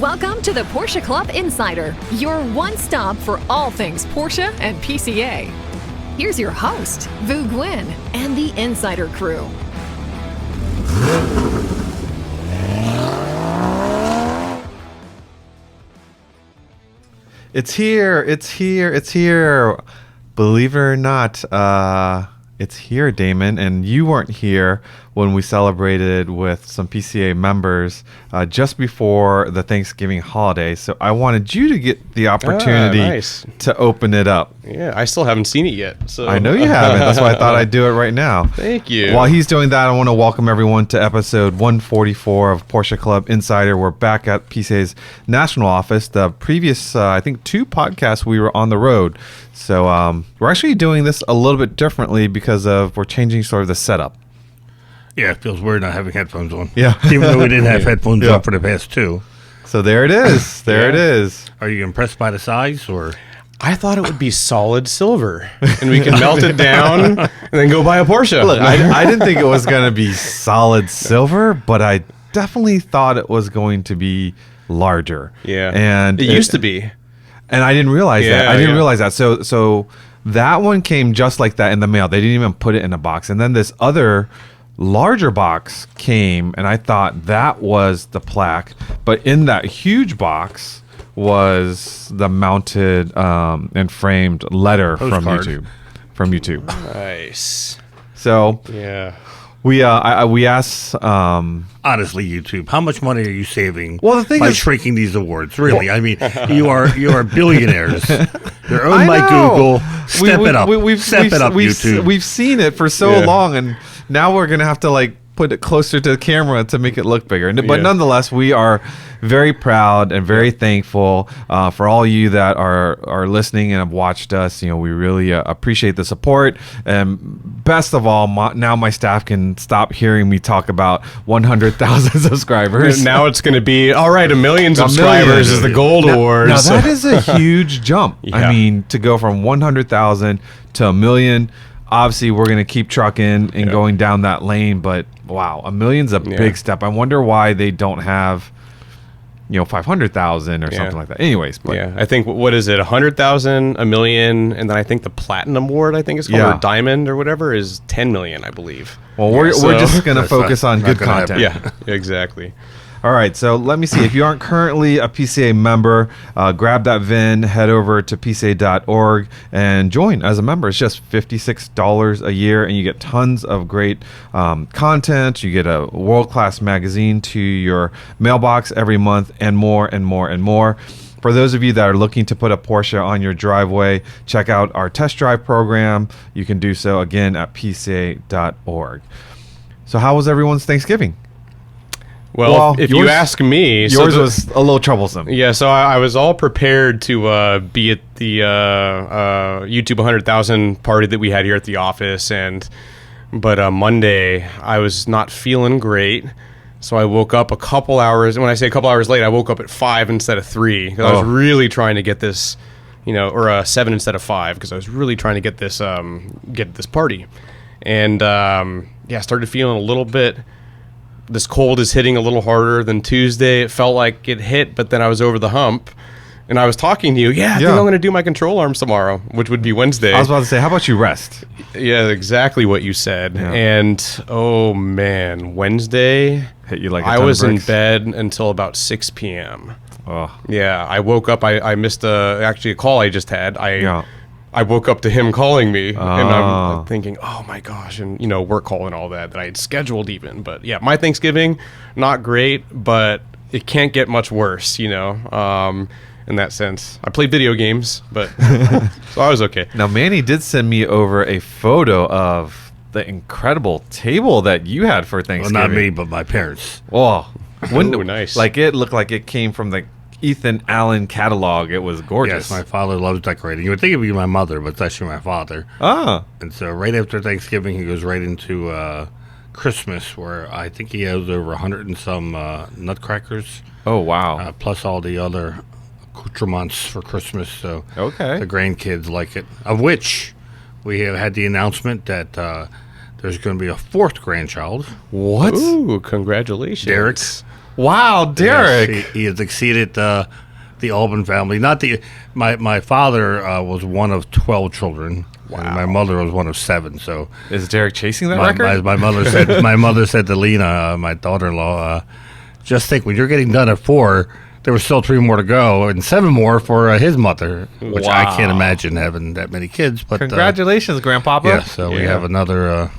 Welcome to the Porsche Club Insider, your one stop for all things Porsche and PCA. Here's your host, Vu Gwyn, and the Insider crew. It's here. Believe it or not, it's here, Damon, and you weren't here when we celebrated with some PCA members just before the Thanksgiving holiday. So I wanted you to get the opportunity to open it up. Yeah, I still haven't seen it yet. So I know you haven't. That's why I thought I'd do it right now. Thank you. While he's doing that, I want to welcome everyone to episode 144 of Porsche Club Insider. We're back at PCA's national office. The previous, I think, 2 podcasts we were on the road. So we're actually doing this a little bit differently because we're changing sort of the setup. Yeah, it feels weird not having headphones on. Yeah. Even though we didn't have headphones on for the past 2. So there it is. It is. Are you impressed by the size, or? I thought it would be solid silver, and we can melt it down and then go buy a Porsche. Look, I didn't think it was going to be solid silver, but I definitely thought it was going to be larger. Yeah. And it used to be. And I didn't realize that. I didn't realize that. So that one came just like that in the mail. They didn't even put it in a box. And then this other larger box came, and I thought that was the plaque. But in that huge box was the mounted and framed letter Postcard. from YouTube. Nice. So yeah. we asked Honestly, YouTube, how much money are you saving by shrinking these awards? Really, I mean, you are billionaires. You're owned by Google. Step it up. Step it up, YouTube. We've seen it for so long, and now we're gonna have to put it closer to the camera to make it look bigger. But nonetheless, we are very proud and very thankful for all you that are listening and have watched us. You know, we really appreciate the support. And best of all, now my staff can stop hearing me talk about 100,000 subscribers. Now it's going to be, all right, 1 million subscribers is the gold award. Now that is a huge jump. Yeah. I mean, to go from 100,000 to 1 million. Obviously, we're going to keep trucking and going down that lane, but wow, 1 million's a big step. I wonder why they don't have, 500,000 or something like that. Anyways, I think, what is it, 100,000, 1 million, and then I think the Platinum Award, I think it's called, or Diamond or whatever, is 10 million, I believe. Well, we're just going to focus on good content. Yeah, exactly. All right, so let me see. If you aren't currently a PCA member, grab that VIN, head over to PCA.org, and join as a member. It's just $56 a year, and you get tons of great content. You get a world-class magazine to your mailbox every month, and more and more and more. For those of you that are looking to put a Porsche on your driveway, check out our test drive program. You can do so, again, at PCA.org. So how was everyone's Thanksgiving? Well, if you ask me... Yours was a little troublesome. Yeah, so I was all prepared to be at the YouTube 100,000 party that we had here at the office, but Monday, I was not feeling great, so I woke up a couple hours... And when I say a couple hours late, I woke up at 5 instead of 3, because I was really trying to get this, or 7 instead of 5, because I was really trying to get this party. And, I started feeling a little bit... This cold is hitting a little harder than Tuesday. It felt like it hit, but then I was over the hump. And I was talking to you. I think I'm going to do my control arms tomorrow, which would be Wednesday. I was about to say, how about you rest? Yeah, exactly what you said. Yeah. And, oh, man, Wednesday, hit you like a I ton was of in bricks. bed until about 6 p.m. Oh. Yeah, I woke up. I missed a call I just had. I woke up to him calling me, and I'm thinking, oh my gosh, and work call and all that I had scheduled even. But yeah, my Thanksgiving, not great, but it can't get much worse, in that sense. I played video games, but so I was okay. Now, Manny did send me over a photo of the incredible table that you had for Thanksgiving. Well, not me, but my parents. Oh, nice. Like it looked like it came from the Ethan Allan catalog. It was gorgeous. Yes, my father loves decorating. You would think it would be my mother, but it's actually my father. And so right after Thanksgiving, he goes right into Christmas, where I think he has over 100 and some nutcrackers. Oh, wow. Plus all the other accoutrements for Christmas. So the okay, grandkids like it. Of which we have had the announcement that there's going to be a 4th grandchild. What? Ooh, congratulations. Derek. Wow, Derek. Yes, he has exceeded the Alban family. Not the my father was one of 12 children. Wow. And my mother was one of 7. So is Derek chasing that record? My mother said to Lena, my daughter-in-law, just think when you're getting done at 4, there were still 3 more to go and 7 more for his mother, which I can't imagine having that many kids. But congratulations, Grandpapa. Yeah, so we have another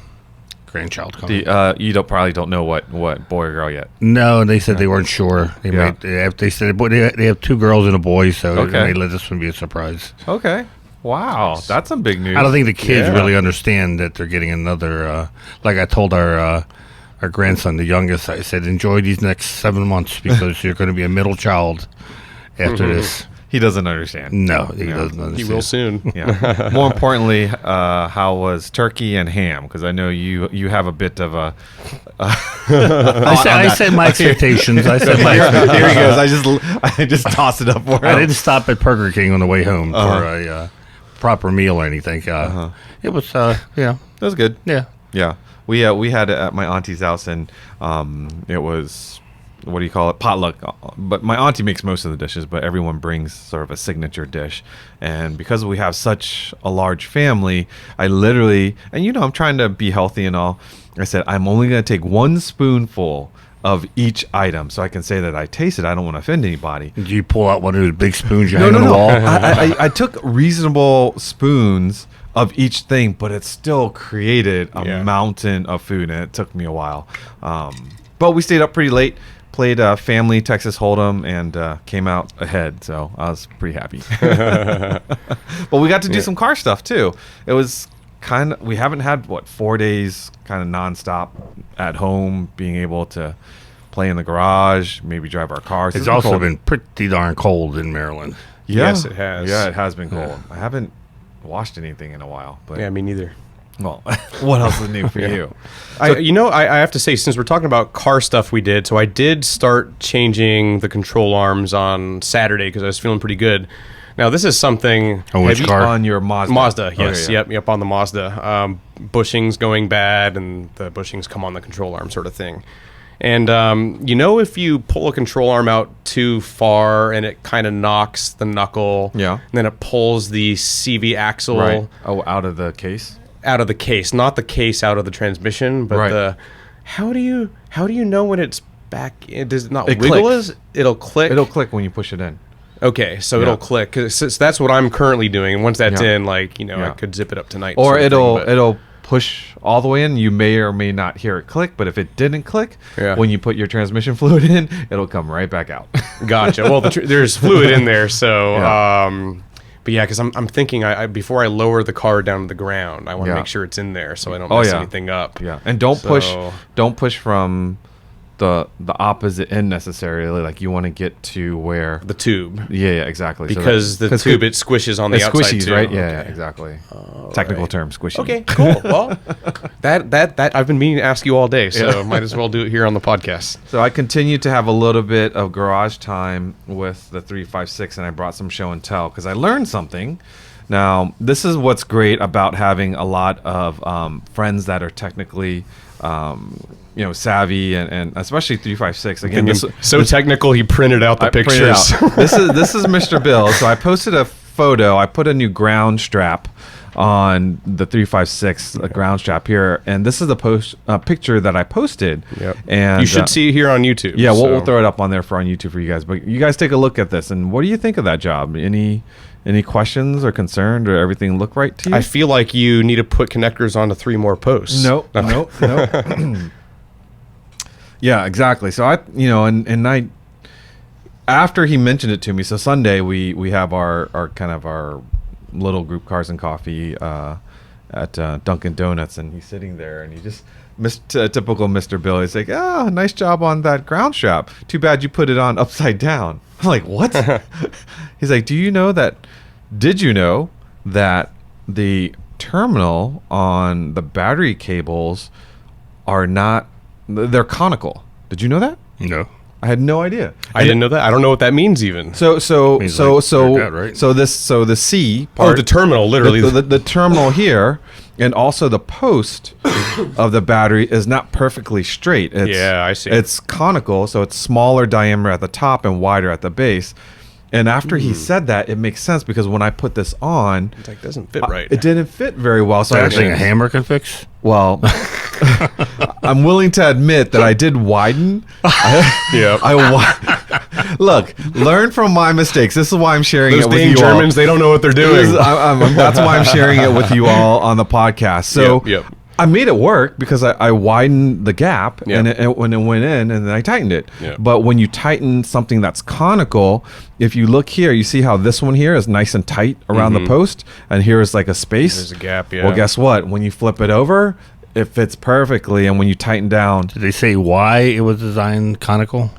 grandchild coming. You probably don't know what boy or girl yet. No, they said they weren't sure. They said they have 2 girls and a boy, so they let this one be a surprise. Okay. Wow, that's some big news. I don't think the kids really understand that they're getting another. Like I told our grandson, the youngest, I said, enjoy these next 7 months because you're going to be a middle child after this. He doesn't understand. No, he doesn't understand. He will soon. Yeah. More importantly, how was turkey and ham? Because I know you have a bit of a. I said my expectations. I said my expectations. Here he goes. I just tossed it up for him. I didn't stop at Burger King on the way home for a proper meal or anything. It was It was good. Yeah. We had it at my auntie's house, and it was, what do you call it, potluck. But my auntie makes most of the dishes, but everyone brings sort of a signature dish. And because we have such a large family, I literally, and I'm trying to be healthy and all, I said I'm only going to take 1 spoonful of each item so I can say that I tasted. I don't want to offend anybody. Did you pull out one of those big spoons you hang on the wall? I took reasonable spoons of each thing, but it still created a mountain of food, and it took me a while. But we stayed up pretty late, played Family Texas Hold'em, and came out ahead, so I was pretty happy. But we got to do some car stuff too. It was we haven't had 4 days kind of nonstop at home, being able to play in the garage, maybe drive our cars. It's also been pretty darn cold in Maryland. Yeah. Yes, it has. Yeah, it has been cold. I haven't washed anything in a while. But me neither. Well, what else is new for you? I have to say, since we're talking about car stuff we did, so I did start changing the control arms on Saturday because I was feeling pretty good. Now, this is something which car? On your Mazda. Mazda, yes. Yep, on the Mazda. Bushings going bad, and the bushings come on the control arm sort of thing. And, if you pull a control arm out too far and it kind of knocks the knuckle, and then it pulls the CV axle out of the case? Out of the case. Not the case out of the transmission, but how do you know when it's back? Does it not wiggle? It'll click? It'll click when you push it in. Okay, so it'll click. 'Cause that's what I'm currently doing. Once that's in, I could zip it up tonight. Or it'll push all the way in. You may or may not hear it click, but if it didn't click, when you put your transmission fluid in, it'll come right back out. Gotcha. Well, there's fluid in there, so... But because I'm thinking, before I lower the car down to the ground, I want to make sure it's in there so I don't mess anything up. Yeah, and don't push from the opposite end necessarily. Like, you want to get to where the tube. Yeah, exactly. Because the tube it squishes on the outside squishies, too. right? Yeah, exactly. Technical term, squishy. Okay, cool. Well, that I've been meaning to ask you all day, so might as well do it here on the podcast. So I continue to have a little bit of garage time with the 356, and I brought some show and tell because I learned something. Now, this is what's great about having a lot of friends that are technically savvy, and especially 356. Again, so technical, he printed out the pictures. This is Mr. Bill. So I posted a photo. I put a new ground strap on the 356 ground strap here, and this is a picture that I posted. Yep. And you should see it here on YouTube. Yeah, we'll throw it up on there on YouTube for you guys. But you guys take a look at this, and what do you think of that job? Any questions or concerns, or everything look right to you? I feel like you need to put connectors onto 3 more posts. Nope. Yeah, exactly. So I after he mentioned it to me, so Sunday we have our kind of our little group Cars and Coffee at Dunkin' Donuts, and he's sitting there, and he just typical Mr. Bill. He's like, "Oh, nice job on that ground strap. Too bad you put it on upside down." I'm like, "What?" He's like, Did you know that the terminal on the battery cables are not, they're conical? Did you know that? No. I had no idea. I didn't know that. I don't know what that means even. So Means like that, right? so the C part, the terminal, literally. the terminal here, and also the post of the battery is not perfectly straight. It's, I see. It's conical, so it's smaller diameter at the top and wider at the base. And after he said that, it makes sense because when I put this on, It's like, doesn't fit right. it didn't fit very well. So That's a hammer can fix. well, I'm willing to admit that I did widen. Look, learn from my mistakes. This is why I'm sharing Those it with dang you Germans, all. they don't know what they're doing. That's why I'm sharing it with you all on the podcast. So Yep. I made it work because I widened the gap Yep. and when it went in, and then I tightened it. Yep. But when you tighten something that's conical, if you look here, you see how this one here is nice and tight around the post, and here is like a space. There's a gap, Well, guess what? When you flip it over, it fits perfectly, and when you tighten down, Did they say why it was designed conical?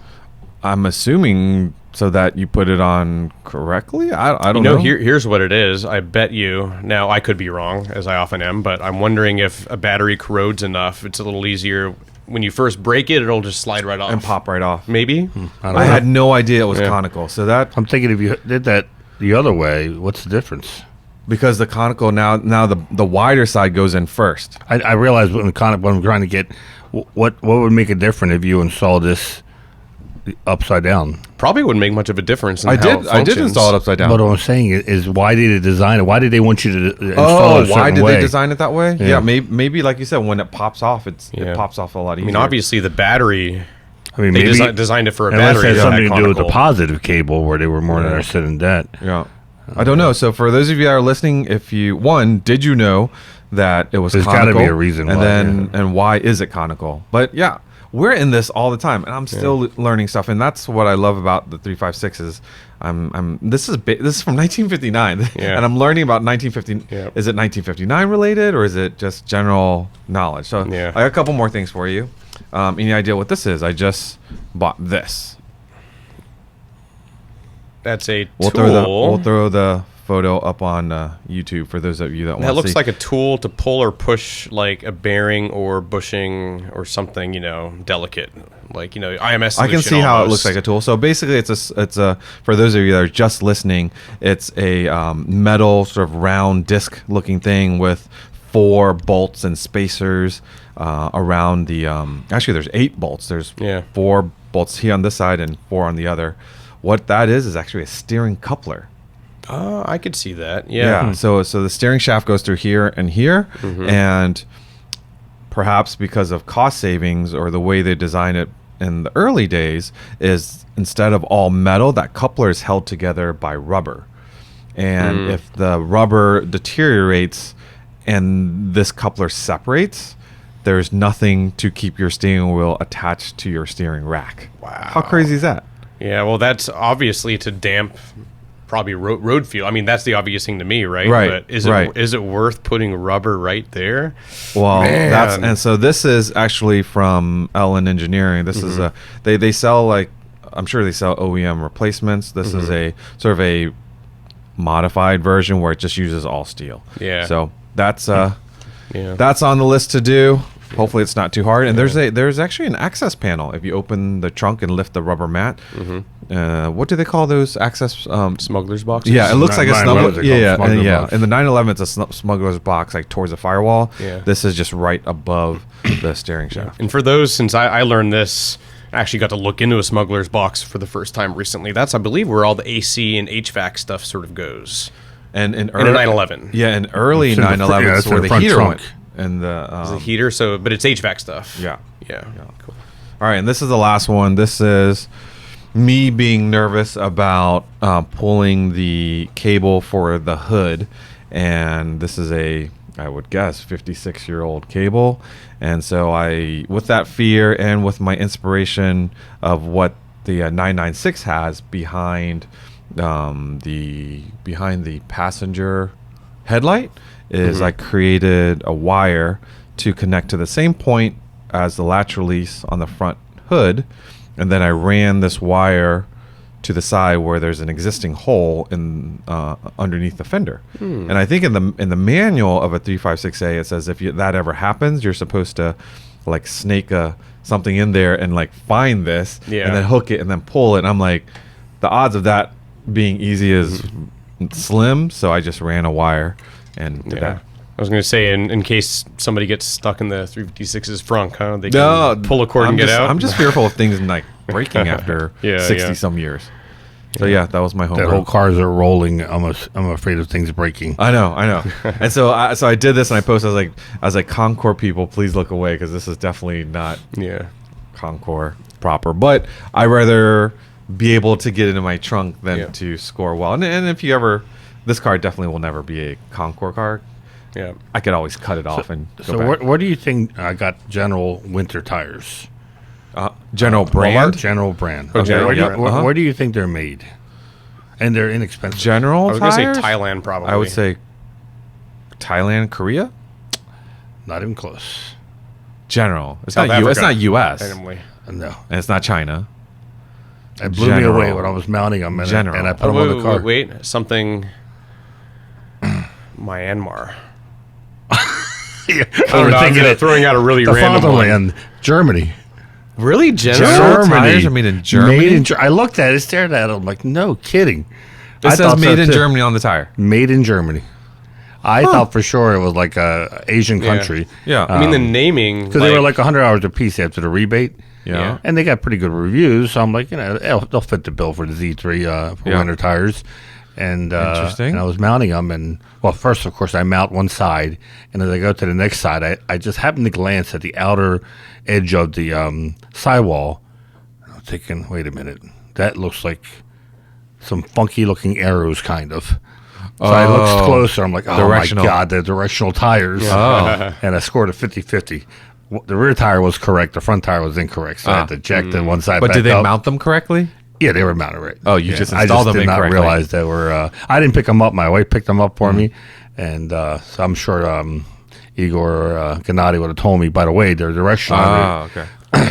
I'm assuming so that you put it on correctly. I don't know. Here's what it is. I bet you. Now, I could be wrong, as I often am, but I'm wondering if a battery corrodes enough, it's a little easier. When you first break it, it'll just slide right off. And pop right off. Maybe? I had no idea it was conical. So that I'm thinking if you did that the other way, what's the difference? because the conical now the wider side goes in first. I realize when I'm trying to get what would make it different if you install this upside down. Probably wouldn't make much of a difference in I how did. it I did functions. install it upside down. But what I'm saying is why did they design it? Why did they want you to install it a certain why did way? they design it that way? Yeah. Yeah, maybe like you said, when it pops off, it Yeah. pops off a lot I easier. mean, obviously, the battery, I mean, they maybe designed it for a unless battery. it has that something to do with the conical. positive cable where they were more interested in that. Yeah. I don't know. So for those of you that are listening, if you did you know that it was There's conical? gotta be a reason and why, then and why is it conical? But yeah, we're in this all the time, and I'm still learning stuff, and that's what I love about the 356s. This is from 1959, Yeah. and I'm learning about 1950. Yep. Is it 1959 related, or is it just general knowledge? So Yeah. I got a couple more things for you. Any idea what this is? I just bought this. That's a We'll tool. throw the photo up on YouTube for those of you that want to see. That looks like a tool to pull or push like a bearing or bushing or something, delicate. Like, IMS solution I can see how it almost. looks like a tool. So basically, it's a for those of you that are just listening, it's a metal sort of round disc looking thing with 4 bolts and spacers around the. Actually, there's 8 bolts. There's 4 bolts here on this side and 4 on the other. What that is actually a steering coupler. I could see that. Yeah. So the steering shaft goes through here and here, and perhaps because of cost savings or the way they designed it in the early days, is instead of all metal, that coupler is held together by rubber. And if the rubber deteriorates and this coupler separates, there's nothing to keep your steering wheel attached to your steering rack. Wow. How crazy is that? Yeah, well, that's obviously to damp probably road fuel. I mean, that's the obvious thing to me, right? Right, But is right. it worth putting rubber right there? Well, Man. so this is actually from Allan Engineering. This is they sell I'm sure they sell OEM replacements. This is a sort of a modified version where it just uses all steel. Yeah. So that's that's on the list to do. Hopefully it's not too hard. And there's actually an access panel. If you open the trunk and lift the rubber mat, what do they call those access? Smuggler's boxes? Yeah, it looks like a 911 smuggler. they're Yeah, called smuggler yeah. box. In the 911, it's a smuggler's box, like towards the firewall. Yeah. This is just right above the steering shaft. And for those, since I learned this, I actually got to look into a smuggler's box for the first time recently. That's, I believe, where all the AC and HVAC stuff sort of goes. And in a 911. Yeah, in early It's in the fr- 911s yeah, it's in where the the front heater trunk. went. And It's a heater, but it's HVAC stuff. Yeah. Yeah. Cool. All right, and this is the last one. This is me being nervous about pulling the cable for the hood, and this is I would guess 56-year-old cable, and so with that fear and with my inspiration of what the 996 has behind the passenger headlight is I created a wire to connect to the same point as the latch release on the front hood, and then I ran this wire to the side where there's an existing hole in underneath the fender. And I think in the manual of a 356A it says if that ever happens, you're supposed to like snake a something in there and like find this and then hook it and then pull it. And I'm like, the odds of that being easy is slim. So I just ran a wire and did that. I was going to say, in case somebody gets stuck in the 356's frunk, huh? They can pull a cord and get out. I'm just fearful of things like breaking after 60 some years. So yeah, that was my home. That whole cars are rolling. I'm afraid of things breaking. I know. And so I did this and I posted. I was like, Concours people, please look away because this is definitely not Concours proper. But I'd rather be able to get into my trunk than to score well. And if you ever, this car definitely will never be a Concours car. Yeah, I could always cut it off and go back. Where do you think I got General winter tires? General brand? General brand. Okay. Where do you think they're made? And they're inexpensive. General I was going to tires? say Thailand, probably. I would say Thailand, Korea? Not even close. General. It's South not Africa. It's not U.S. Randomly. No. And it's not China. It blew me away when I was mounting them and I put them on the car. Wait. Something... Myanmar. Throwing out a really random fatherland, one. Germany. Really? General tires are made in Germany? I looked at it, stared at it. I'm like, no kidding. It says made in Germany on the tire. Made in Germany. I thought for sure it was like a Asian country. Yeah. I mean, the naming. Because they were like $100 a piece after the rebate. Yeah. And they got pretty good reviews. So I'm like, they'll fit the bill for the Z3 for winter tires. And interesting. And I was mounting them, and first of course I mount one side, and as I go to the next side, I just happened to glance at the outer edge of the sidewall. And I'm thinking, wait a minute, that looks like some funky looking arrows, kind of. So I looked closer. I'm like, oh my god, they're directional tires. And I scored a 50-50. The rear tire was correct. The front tire was incorrect. So I had to jack the one side. But did they up. mount them correctly? Yeah, they were mounted right. Oh, you just installed them incorrectly. I just did not realize they were... I didn't pick them up. My wife picked them up for me. And so I'm sure Igor Gennady would have told me, by the way, they're directional. Okay.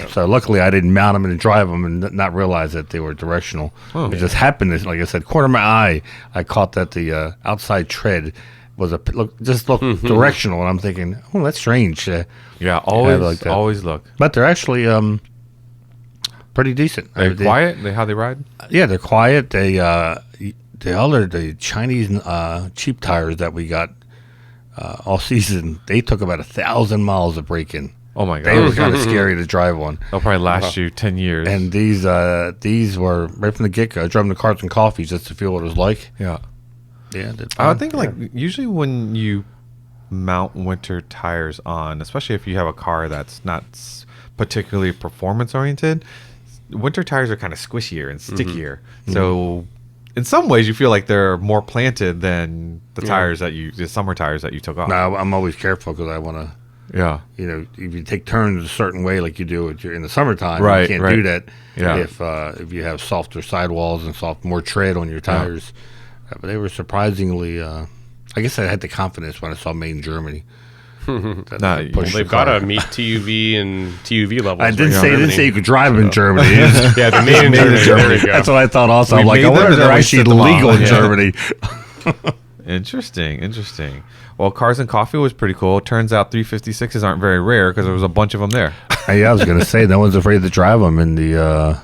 So luckily I didn't mount them and drive them and not realize that they were directional. It just happened, like I said, corner of my eye, I caught that the outside tread was looked directional. And I'm thinking, oh, that's strange. Yeah, always look. But they're actually... pretty decent. They're quiet? How they ride? Yeah, they're quiet. The Chinese cheap tires that we got all season, they took about 1,000 miles of break-in. Oh my god, they were kind of scary to drive on. They'll probably last you 10 years. And these were right from the get-go. I drove them to Carts and Coffees just to feel what it was like. Yeah. I think usually when you mount winter tires on, especially if you have a car that's not particularly performance oriented, winter tires are kind of squishier and stickier. So in some ways you feel like they're more planted than the tires the summer tires that you took off. No, I'm always careful because I want to, if you take turns a certain way like you do in the summertime, you can't do that if you have softer sidewalls and more tread on your tires. But they were surprisingly, I guess I had the confidence when I saw made in Germany. They've got to meet TUV and TUV levels. I didn't say you could drive them in Germany. Yeah, they're made in Germany. That's what I thought also. I'm like, I wonder if they're actually legal in Germany. Interesting. Well, Cars and Coffee was pretty cool. It turns out 356s aren't very rare because there was a bunch of them there. Yeah, I was going to say, no one's afraid to drive them in the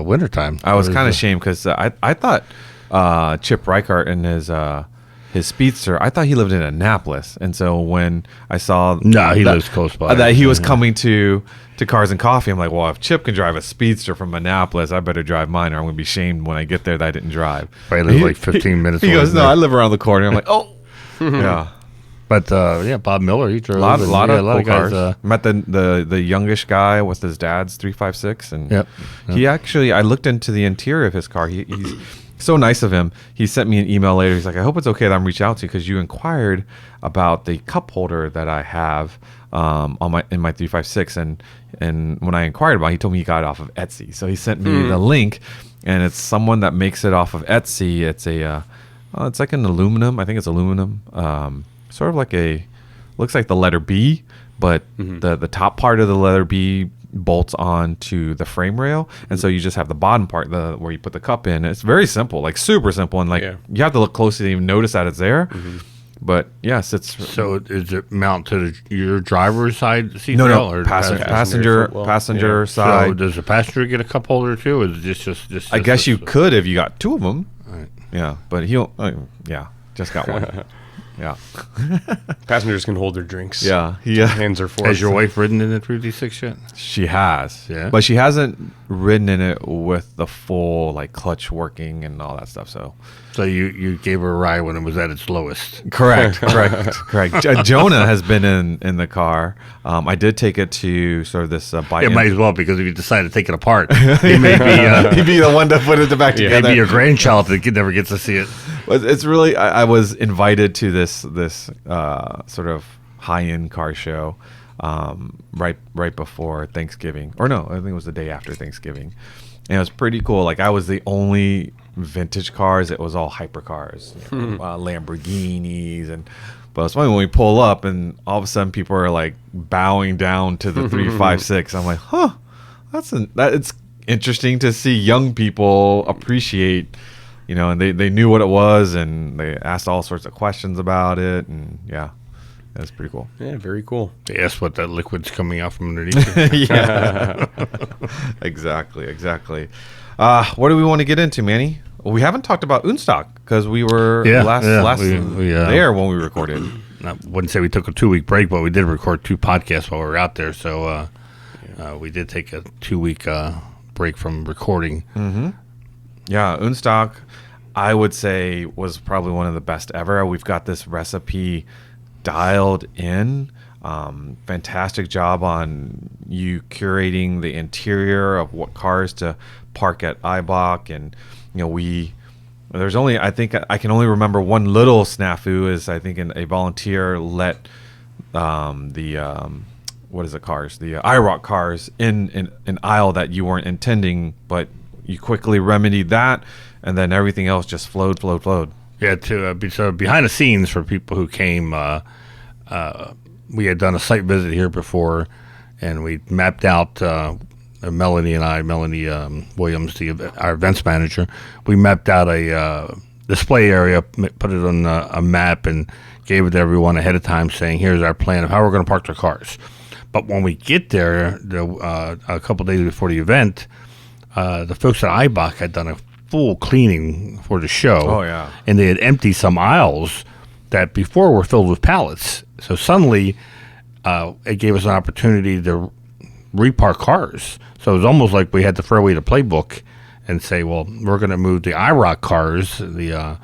wintertime. I was kind of ashamed because I thought Chip Reichart and his Speedster, I thought he lived in Annapolis, and so when I saw he lives close by, that he was coming to Cars and Coffee, I'm like, well, if Chip can drive a Speedster from Annapolis, I better drive mine, or I'm going to be shamed when I get there that I didn't drive. I live like 15 minutes. He goes, no, I live around the corner. I'm like, oh, yeah. But Bob Miller, he drove a lot of cool guys. cars. Met the youngish guy with his dad's 356, and he actually, I looked into the interior of his car. He's so nice of him. He sent me an email later. He's like, I hope it's okay that I'm reaching out to you because you inquired about the cup holder that I have in my 356, and when I inquired about it, he told me he got it off of Etsy. So he sent me the link, and it's someone that makes it off of Etsy. It's it's like an aluminum. I think it's aluminum. Sort of like looks like the letter B, but the top part of the letter B bolts on to the frame rail, and so you just have the bottom part where you put the cup in. It's very simple, like super simple, and you have to look closely to even notice that it's there. But yes, it's So does it mount to your driver's side seat? no or passenger Yeah. side. So does the passenger get a cup holder too? Or is it just I guess you this- could if you got two of them. Right. Yeah, but just got one. Yeah, Passengers can hold their drinks. yeah, Hands are for Has us. your wife ridden in the 3D6 yet? She has, Yeah? but she hasn't ridden in it with the full like clutch working and all that stuff. So So you gave her a ride when it was at its lowest. correct. Jonah has been in the car. I did take it to sort of this bike. It might as well, because if you decide to take it apart, he may be He'd be the one to put it back maybe together. your grandchild that never gets to see it. It's really I was invited to this sort of high-end car show right before Thanksgiving, or no, I think it was the day after Thanksgiving, and it was pretty cool. Like I was the only vintage cars. It was all hypercars, Lamborghinis, but it's funny when we pull up and all of a sudden people are like bowing down to the 356. I'm like, it's interesting to see young people appreciate. And they knew what it was, and they asked all sorts of questions about it, and that's pretty cool. Yeah, very cool. They asked what that liquid's coming out from underneath it. Yeah, exactly. What do we want to get into, Manny? Well, we haven't talked about unStock because we were last there when we recorded. I wouldn't say we took a 2-week break, but we did record 2 podcasts while we were out there. So we did take a 2-week break from recording. Mm-hmm. Yeah, unStock, I would say, was probably one of the best ever. We've got this recipe dialed in. Fantastic job on you curating the interior of what cars to park at IBOC. And, there's only, I think I can only remember one little snafu is I think a volunteer let what is it, cars? The IROC cars in an aisle that you weren't intending, but you quickly remedied that, and then everything else just flowed. Yeah, so behind the scenes for people who came, we had done a site visit here before, and we mapped out, Melanie Williams, our events manager, we mapped out a display area, put it on a map, and gave it to everyone ahead of time saying, here's our plan of how we're going to park their cars. But when we get there, a couple days before the event, the folks at IBOC had done a full cleaning for the show. Oh, yeah. And they had emptied some aisles that before were filled with pallets. So suddenly, it gave us an opportunity to repark cars. So it was almost like we had to throw away the playbook and say, well, we're going to move the IROC cars, the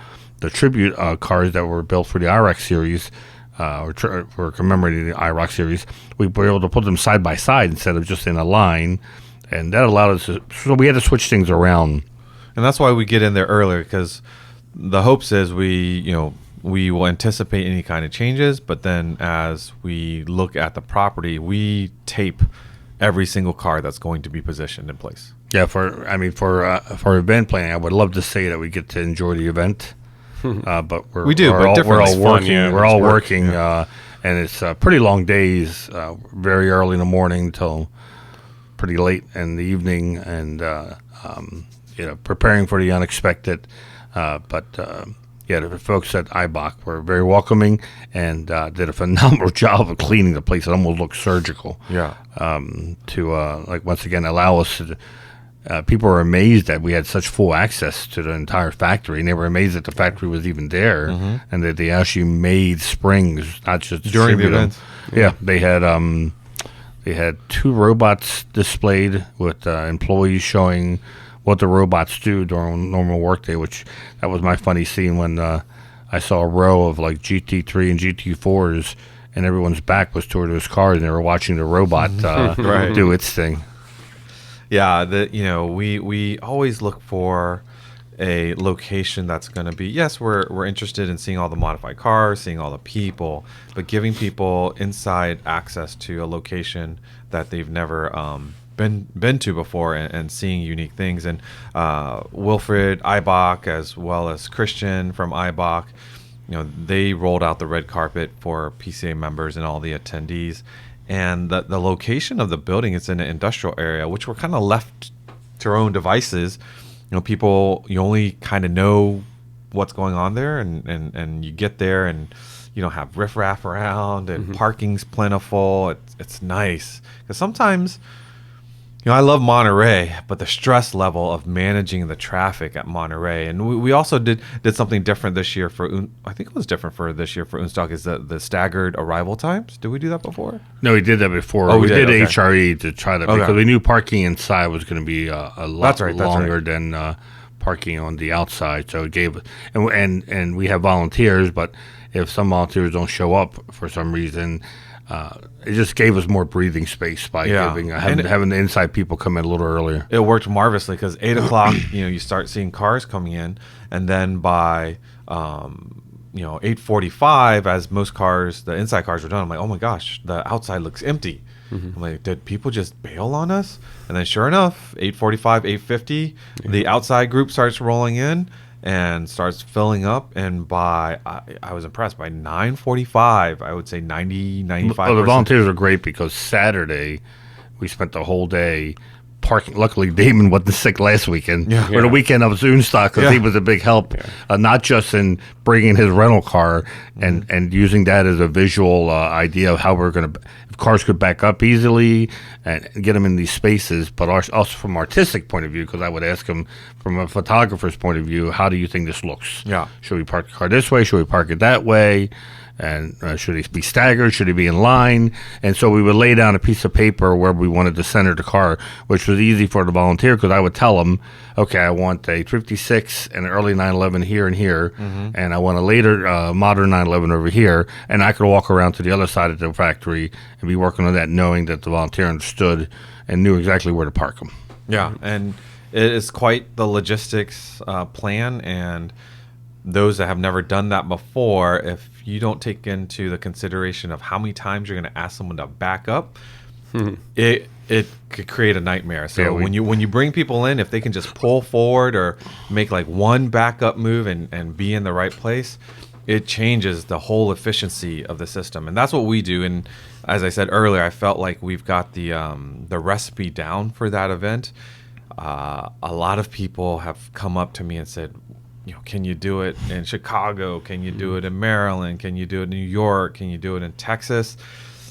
tribute cars that were built for the IROC series, or commemorating the IROC series. We were able to put them side by side instead of just in a line. And that allowed us to, so we had to switch things around. And that's why we get in there earlier, because the hopes is we will anticipate any kind of changes, but then as we look at the property, we tape every single car that's going to be positioned in place. Yeah, for event planning, I would love to say that we get to enjoy the event, but we're all working, and it's pretty long days, very early in the morning till pretty late in the evening, and preparing for the unexpected. The folks at IBOC were very welcoming and did a phenomenal job of cleaning the place. It almost looked surgical. Yeah. Once again, allow us to. People were amazed that we had such full access to the entire factory, and they were amazed that the factory was even there, and that they actually made springs, not just during the event. Yeah, they had 2 robots displayed with employees showing what the robots do during a normal workday, which that was my funny scene when I saw a row of like GT3 and GT4s, and everyone's back was toward those cars, and they were watching the robot do its thing. Yeah, we always look for a location that's going to be, yes, we're interested in seeing all the modified cars, seeing all the people, but giving people inside access to a location that they've never been to before, and seeing unique things. And Wilfred IBOC, as well as Christian from IBOC, they rolled out the red carpet for PCA members and all the attendees. And the location of the building is in an industrial area, which we're kind of left to our own devices. People, you only kind of know what's going on there, and you get there and you don't have riffraff around, and parking's plentiful. It's nice because sometimes, I love Monterey, but the stress level of managing the traffic at Monterey, and we also did something different this year I think it was different for this year for unStock, is the staggered arrival times. Did we do that before? No, we did that before. We did okay. HRE to try that because we knew parking inside was going to be a lot longer than parking on the outside. So it gave, and we have volunteers, but if some volunteers don't show up for some reason, it just gave us more breathing space by having the inside people come in a little earlier. It worked marvelously because 8 o'clock, you start seeing cars coming in, and then by 8:45, as most cars, the inside cars were done, I'm like, oh my gosh, the outside looks empty. I'm like, did people just bail on us? And then sure enough, 8:45, 8:50, the outside group starts rolling in and starts filling up, and by I was impressed, by 9:45 I would say 95%. Well, the volunteers are great because Saturday we spent the whole day parking. Luckily Damon wasn't sick last weekend or the weekend of unStock, because he was a big help, not just in bringing his rental car and using that as a visual idea of how we're going to, if cars could back up easily and get them in these spaces, but also from artistic point of view, because I would ask him from a photographer's point of view, how do you think this looks? Should we park the car this way? Should we park it that way? And should it be staggered? Should it be in line? And so we would lay down a piece of paper where we wanted to center the car, which was easy for the volunteer, because I would tell them, okay, I want a 56 and an early 911 here and here, and I want a later modern 911 over here, and I could walk around to the other side of the factory and be working on that, knowing that the volunteer understood and knew exactly where to park them. Yeah, and it is quite the logistics plan, and those that have never done that before, if you don't take into the consideration of how many times you're going to ask someone to back up, it could create a nightmare. So when you bring people in, if they can just pull forward or make like one backup move and be in the right place, it changes the whole efficiency of the system. And that's what we do. And as I said earlier, I felt like we've got the recipe down for that event. A lot of people have come up to me and said, can you do it in Chicago? Can you do it in Maryland? Can you do it in New York? Can you do it in Texas?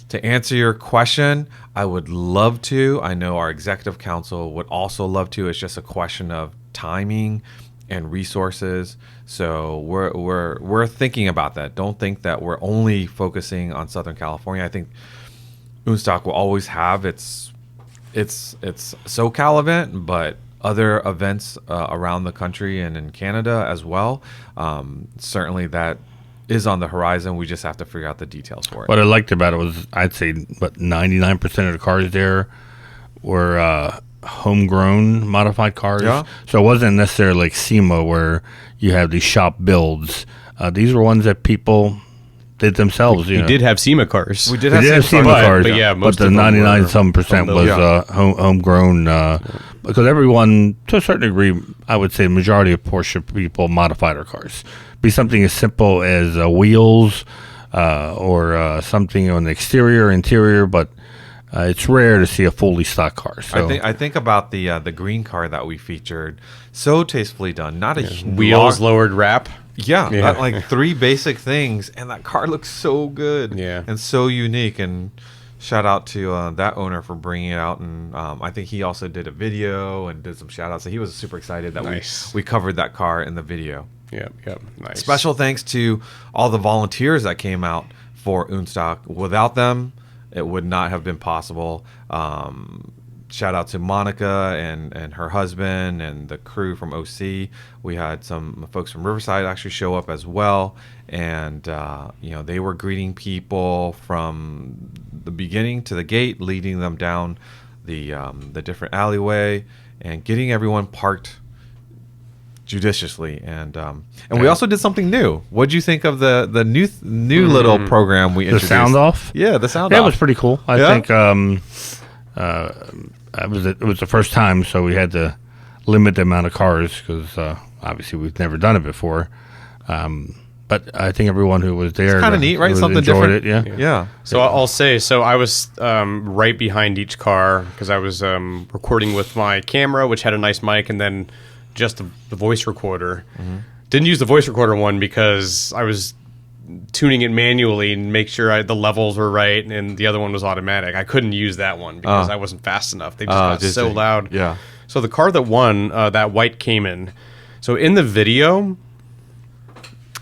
To answer your question, I would love to. I know our executive council would also love to. It's just a question of timing and resources. So we're thinking about that. Don't think that we're only focusing on Southern California. I think unStock will always have its SoCal event, but other events around the country and in Canada as well. Certainly that is on the horizon. We just have to figure out the details for it. What I liked about it was, I'd say, 99% of the cars there were homegrown modified cars. So it wasn't necessarily like SEMA where you have these shop builds. These were ones that people did themselves. We did have SEMA cars. We did have SEMA cars, but the 99% was homegrown. Because everyone, to a certain degree, I would say the majority of Porsche people modified their cars. Be something as simple as wheels or something on the exterior, interior, but it's rare to see a fully stock car. So I think about the green car that we featured. So tastefully done. Not a wheels, lowered wrap. Not like 3 basic things, and that car looks so good and so unique. And shout out to that owner for bringing it out, and I think he also did a video and did some shout outs. So he was super excited that we covered that car in the video. Nice. Special thanks to all the volunteers that came out for unStock. Without them, it would not have been possible. Shout out to Monica and her husband and the crew from OC. We had some folks from Riverside actually show up as well, and they were greeting people from the beginning to the gate, leading them down the different alleyway, and getting everyone parked judiciously. And we also did something new. What'd you think of the new little program we introduced? The sound off? Yeah, the sound off. That was pretty cool. I think it was the first time, so we had to limit the amount of cars because obviously we've never done it before. But I think everyone who was there, it's kind of neat, right? Something different. Yeah. So I'll say, I was right behind each car because I was recording with my camera, which had a nice mic, and then just the voice recorder. Didn't use the voice recorder one because I was tuning it manually and make sure the levels were right, and the other one was automatic. I couldn't use that one because I wasn't fast enough. They just got so loud. Yeah. So the car that won, that white Cayman. So in the video,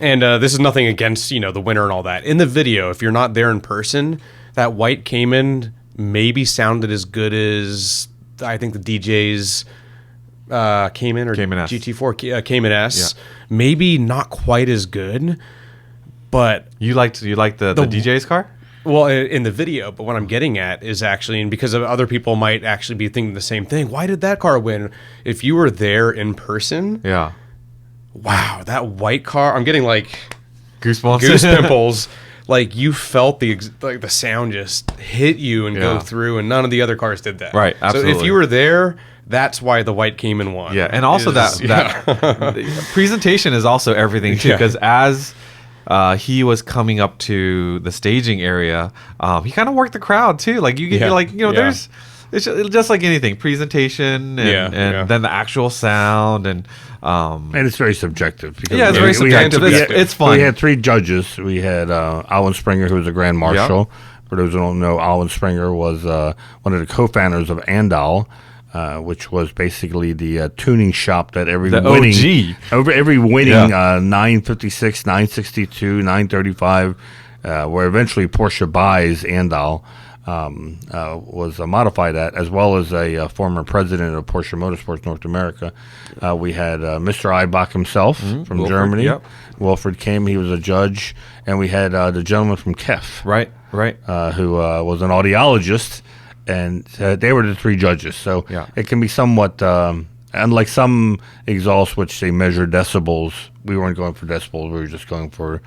and this is nothing against the winner and all that. In the video, if you're not there in person, that white Cayman maybe sounded as good as I think the DJ's Cayman or Cayman S. GT4 Cayman S. Yeah. Maybe not quite as good, but you liked the DJ's car? Well, in the video, but what I'm getting at is actually, and because of other people might actually be thinking the same thing, why did that car win? If you were there in person, yeah, wow, that white car, I'm getting like goose pimples. Like you felt the sound just hit you and go through, and none of the other cars did that. Right, absolutely. So if you were there, that's why the white Cayman won. Yeah, and also that presentation is also everything too, because as he was coming up to the staging area, he kind of worked the crowd too. Like there's it's just like anything, presentation and then the actual sound and it's very subjective. Because it's very subjective. It's fun. We had 3 judges. We had Allan Springer, who was a Grand Marshal. For those who don't know, Allan Springer was one of the co-founders of Andal, which was basically the tuning shop that every winning 956, 962, 935, where eventually Porsche buys Andal, was modified at, as well as a former president of Porsche Motorsports North America. We had Mr. Eibach himself from Wilfred, Germany. Yep. Wilfred came; he was a judge, and we had the gentleman from KEF, right, who was an audiologist. And they were the 3 judges. So it can be somewhat, unlike some exhausts, which they measure decibels, we weren't going for decibels. We were just going for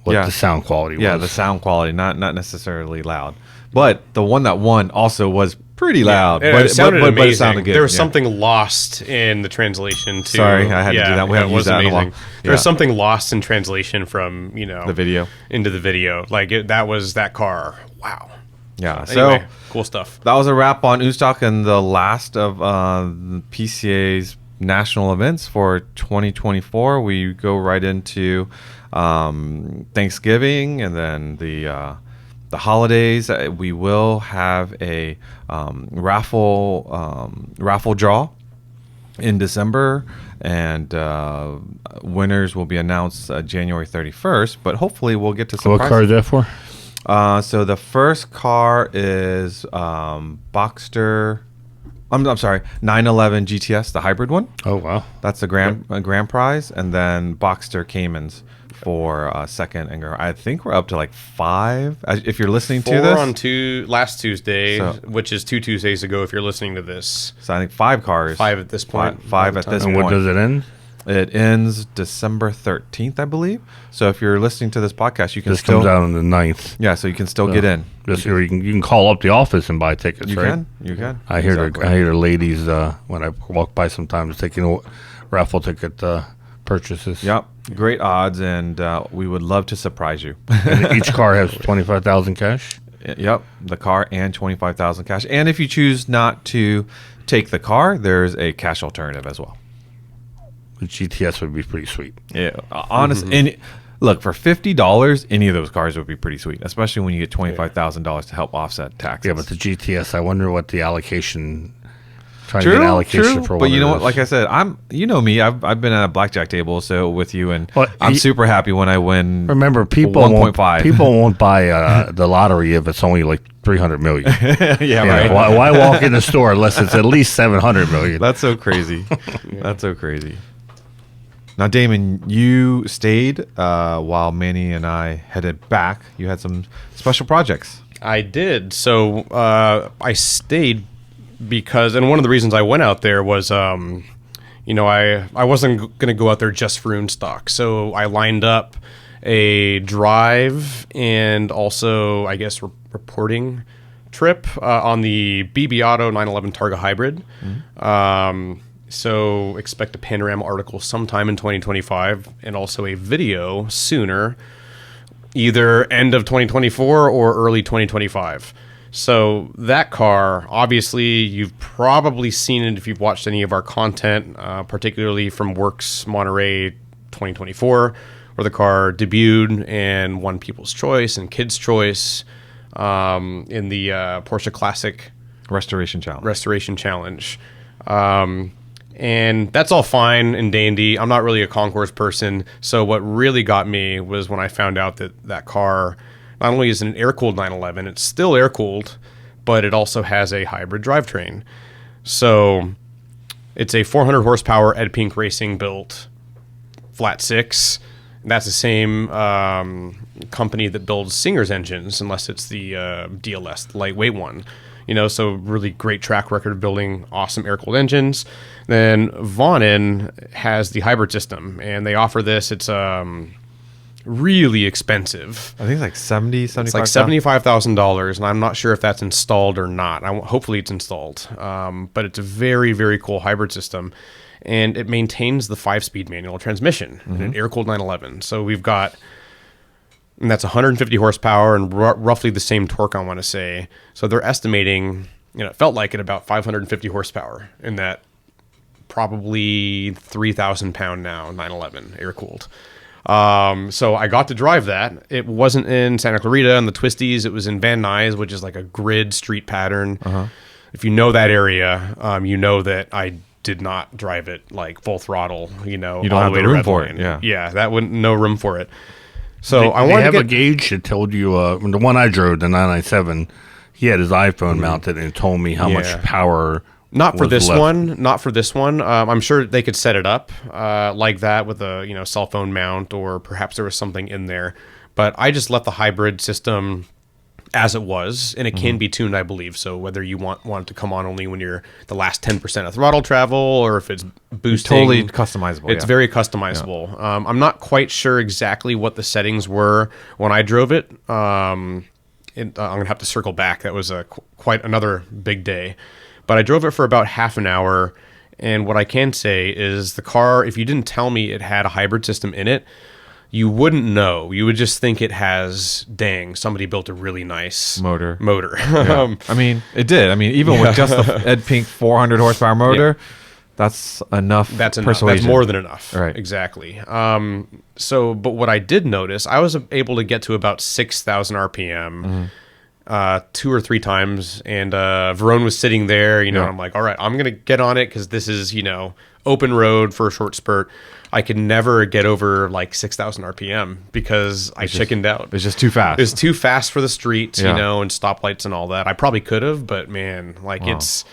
what the sound quality was. Yeah, the sound quality, not necessarily loud. But the one that won also was pretty loud. Yeah, but it sounded amazing. But it sounded good. There was something lost in the translation, too. Sorry, I had to do that. We haven't used that in a while. There was something lost in translation from, the video. Into the video. Like, that was that car. Wow. Yeah, anyway, so cool stuff. That was a wrap on unStock and the last of PCA's national events for 2024. We go right into Thanksgiving and then the holidays. We will have a raffle draw in December, and winners will be announced January 31st. But hopefully, we'll get to surprise. What car is that for? So the first car is Boxster. I'm sorry, 911 GTS, the hybrid one. Oh wow, that's the grand prize, and then Boxster Caymans for second. And I think we're up to like 5. If you're listening to this, 4 on last Tuesday, which is 2 Tuesdays ago. If you're listening to this, so I think 5 cars. 5 at this point. 5 at this point. And when does it end? It ends December 13th, I believe. So if you're listening to this podcast, you can still... This comes out on the 9th. Yeah, so you can still get in. Or you can call up the office and buy tickets, right? You can. I hear the ladies, when I walk by sometimes, taking raffle ticket purchases. Yep. Great odds, and we would love to surprise you. And each car has $25,000 cash? Yep, the car and $25,000 cash. And if you choose not to take the car, there's a cash alternative as well. The GTS would be pretty sweet. Yeah, honestly. And look, for $50, any of those cars would be pretty sweet, especially when you get $25,000 to help offset taxes. Yeah, but the GTS, I wonder what the allocation. Trying to get an allocation for one. But you know what? Like I said, you know me. I've been at a blackjack table with you, and I'm super happy when I win. Remember, people 1.5. People won't buy the lottery if it's only like 300 million. Right. Why walk in the store unless it's at least 700 million? That's so crazy. That's so crazy. Now, Damon, you stayed while Manny and I headed back. You had some special projects. I did. So I stayed because, and one of the reasons I went out there was, I wasn't going to go out there just for unStock. So I lined up a drive and also, I guess, reporting trip on the BB Auto 911 Targa Hybrid. Mm-hmm. So expect a panorama article sometime in 2025 and also a video sooner, either end of 2024 or early 2025. So that car, obviously, you've probably seen it if you've watched any of our content, particularly from Works Monterey 2024, where the car debuted and won People's Choice and Kids' Choice in the Porsche Classic Restoration Challenge. And that's all fine and dandy. I'm not really a concourse person. So what really got me was when I found out that car not only is an air-cooled 911, it's still air-cooled, but it also has a hybrid drivetrain. So it's a 400 horsepower Ed Pink Racing built flat six. And that's the same company that builds Singer's engines, unless it's the DLS, the lightweight one. So really great track record of building awesome air-cooled engines. Then Vonnen has the hybrid system, and they offer this. It's really expensive. I think it's like $75,000. It's like $75,000, and I'm not sure if that's installed or not. Hopefully it's installed. But it's a very, very cool hybrid system, and it maintains the 5-speed manual transmission in an air-cooled 911. So we've got... And that's 150 horsepower and roughly the same torque, I want to say. So they're estimating, it felt like at about 550 horsepower in that probably 3,000 pound now 911 air cooled. So I got to drive that. It wasn't in Santa Clarita and the Twisties. It was in Van Nuys, which is like a grid street pattern. If you know that area, you know that I did not drive it like full throttle, you don't all have the way the to room for Redline. it. Yeah. That wouldn't, no room for it. So they, I want to have get a gauge that told you the one I drove, the 997. He had his iPhone mounted and it told me how much power. Not for was this left. one. Not for this one. I'm sure they could set it up like that with a cell phone mount, or perhaps there was something in there. But I just left the hybrid system as it was, and it can be tuned, I believe. So whether you want it to come on only when you're the last 10% of throttle travel, or if it's boosting, Totally customizable. it's very customizable. I'm not quite sure exactly what the settings were when I drove it. I'm gonna have to circle back. That was quite another big day, but I drove it for about half an hour. And what I can say is the car, if you didn't tell me it had a hybrid system in it, you wouldn't know. You would just think it has, somebody built a really nice motor. Yeah. I mean, it did. I mean, even with just the Ed Pink 400 horsepower motor, that's enough. That's enough. Persuasion. That's more than enough. Right. Exactly. But what I did notice, I was able to get to about 6,000 RPM 2 or 3 times, and Verone was sitting there, and I'm like, all right, I'm going to get on it because this is, open road for a short spurt. I could never get over like 6,000 RPM because I chickened out. It's just too fast. It's too fast for the streets, and stoplights and all that. I probably could have, but man, that's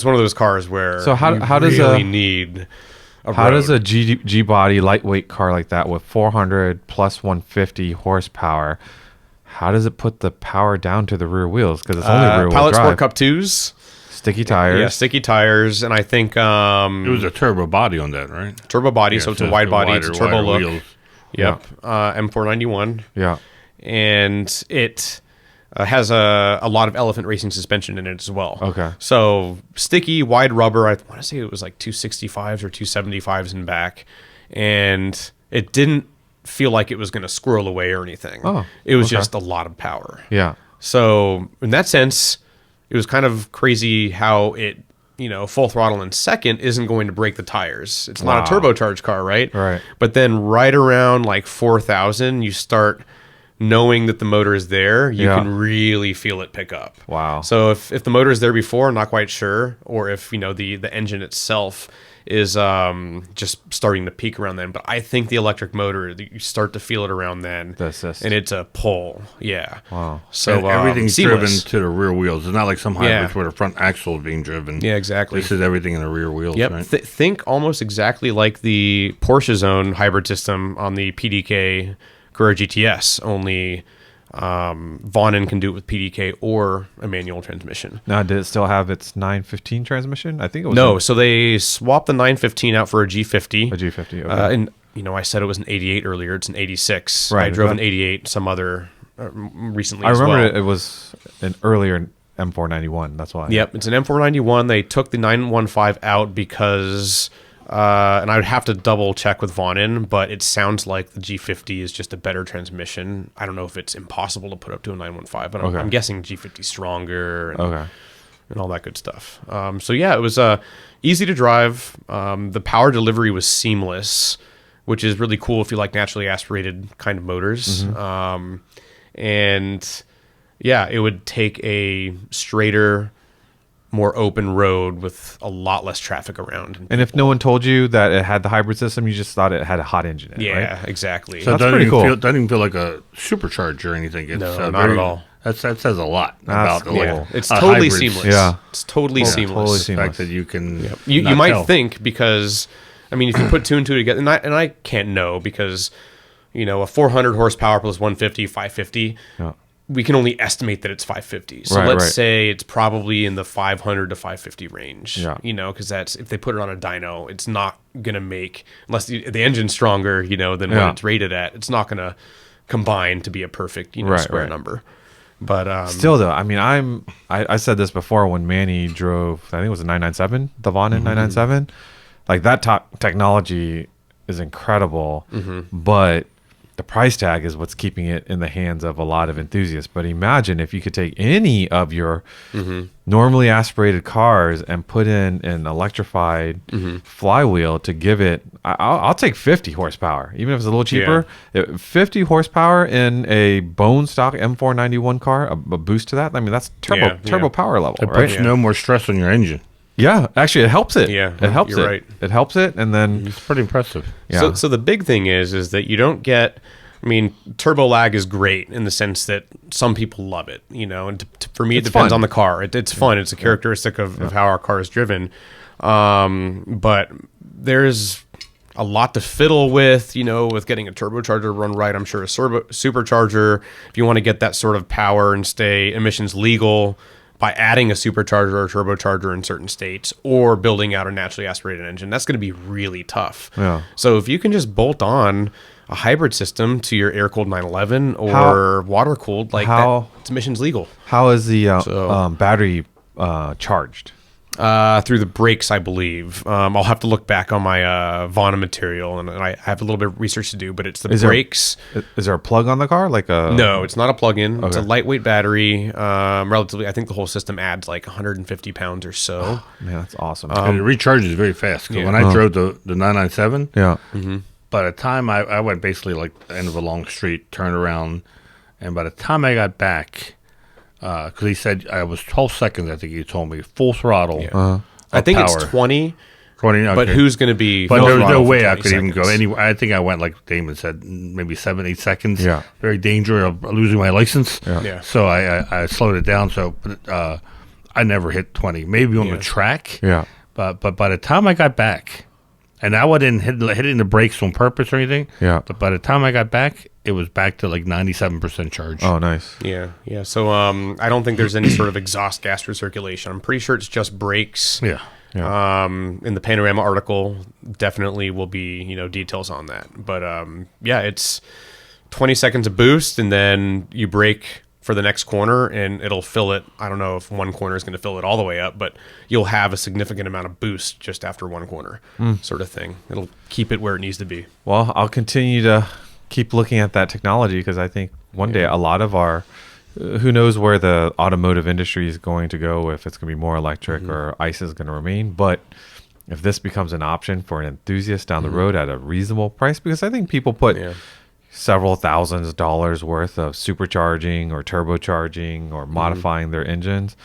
one of those cars where how does really need a how road. does a G body lightweight car like that with 400 plus 150 horsepower, how does it put the power down to the rear wheels? Because it's only rear wheel Pilot drive. Sport Cup 2s. Sticky tires. Yeah, sticky tires, and I think It was a turbo body on that, right? turbo body, so it's a wide body, it's a turbo look. Wheels. Yep, M491. Yeah. And it has a lot of elephant racing suspension in it as well. Okay. So sticky, wide rubber. I want to say it was like 265s or 275s in back, and it didn't feel like it was going to squirrel away or anything. Oh, it was okay. just a lot of power. Yeah. So in that sense, it was kind of crazy how it, full throttle in second isn't going to break the tires. It's not a turbocharged car, right? Right. But then right around like 4,000, you start knowing that the motor is there. You can really feel it pick up. Wow. So if the motor is there before, I'm not quite sure, or if the engine itself is just starting to peak around then. But I think the electric motor, you start to feel it around then. The assist. And it's a pull. Yeah. Wow. So And everything's seamless. driven to the rear wheels. It's not like some hybrids where the front axle is being driven. Yeah, exactly. This is everything in the rear wheels, Yep. right? Think almost exactly like the Porsche's own hybrid system on the PDK Carrera GTS, only Vonnen can do it with PDK or a manual transmission. Now, did it still have its 915 transmission? I think it was. No, so they swapped the 915 out for a G50. A G50. Okay. And I said it was an 88 earlier. It's an 86. Right, I drove that- an 88 some other recently I as remember well. it was an earlier M491. That's why. Yep, it's an M491. They took the 915 out because, and I would have to double check with Vonnen, but it sounds like the G50 is just a better transmission. I don't know if it's impossible to put up to a 915, but Okay. I'm guessing G50 is stronger and, Okay. and all that good stuff. So yeah, it was easy to drive. The power delivery was seamless. which is really cool if you like naturally aspirated kind of motors. And yeah, it would take a straighter, more open road with a lot less traffic around. And if no one told you that it had the hybrid system, you just thought it had a hot engine in it, yeah, right? exactly. So That's it pretty cool. Doesn't even feel like a supercharger or anything. It's, No, not at all. That says a lot That's about cool. Yeah, it's totally hybrids. seemless. Yeah. It's totally seamless. totally The seamless. fact that you can You not might tell. think, because I mean, if you put two and two together, and I can't know, because a 400 horsepower plus 150, 550. Yeah. We can only estimate that it's 550. So Right, let's right. say it's probably in the 500 to 550 range. Yeah. Because that's, if they put it on a dyno, it's not gonna make, unless the engine's stronger, than what Yeah. it's rated at. It's not gonna combine to be a perfect, Right, square right. number. But Still though, I mean, I said this before when Manny drove, I think it was a 997, the Vonnen 997. Like that technology is incredible, but the price tag is what's keeping it in the hands of a lot of enthusiasts. But imagine if you could take any of your normally aspirated cars and put in an electrified flywheel to give it, I'll take 50 horsepower, even if it's a little cheaper. 50 horsepower in a bone stock M491 car, a boost to that. I mean, that's turbo power level, It right? puts no more stress on your engine. Yeah, actually, it helps it. Yeah, it helps you're it. right. It helps it, and then It's pretty impressive. yeah. So the big thing is that you don't get. I mean, turbo lag is great in the sense that some people love it, and for me, it It's depends fun. on the car. It's fun. It's a characteristic of how our car is driven. But there's a lot to fiddle with, with getting a turbocharger to run right. I'm sure a supercharger, if you want to get that sort of power and stay emissions legal, by adding a supercharger or turbocharger in certain states, or building out a naturally aspirated engine, that's going to be really tough. Yeah. So if you can just bolt on a hybrid system to your air-cooled 911 or How- water-cooled, like how- that, it's emissions legal. How is the So- battery charged? Through the brakes, I believe. I'll have to look back on my Vonna material, and I have a little bit of research to do, but it's the Is there- brakes. Is there a plug on the car? Like a No, it's not a plug-in. It's a Okay. lightweight battery. Relatively, I think the whole system adds like 150 pounds or so. Man, that's awesome. And it recharges very fast. 'Cause yeah. when I drove the 997, yeah. by the time I went basically like the end of a long street, turned around, and by the time I got back, because he said I was 12 seconds, I think he told me, full throttle. Yeah. I think it's 20, 20, but okay. who's going to be? But full there was no throttle for way I 20 could even go seconds? anywhere. I think I went, like Damon said, maybe 7, 8 seconds. Yeah. Very dangerous of losing my license. Yeah. So I slowed it down. So I never hit 20. Maybe on the track. Yeah. But by the time I got back, and I wasn't hitting the brakes on purpose or anything. Yeah. But by the time I got back, it was back to like 97% charge. Oh, nice. Yeah. So I don't think there's any sort of exhaust gas recirculation. I'm pretty sure it's just brakes. Yeah. In the Panorama article, definitely will be details on that. But it's 20 seconds of boost, and then you brake for the next corner, and it'll fill it. I don't know if one corner is going to fill it all the way up, but you'll have a significant amount of boost just after one corner, sort of thing. It'll keep it where it needs to be. Well, I'll continue to keep looking at that technology because I think one day a lot of our who knows where the automotive industry is going to go, if it's going to be more electric or ICE is going to remain. But if this becomes an option for an enthusiast down the road at a reasonable price, because I think people put several thousands of dollars worth of supercharging or turbocharging or modifying their engines.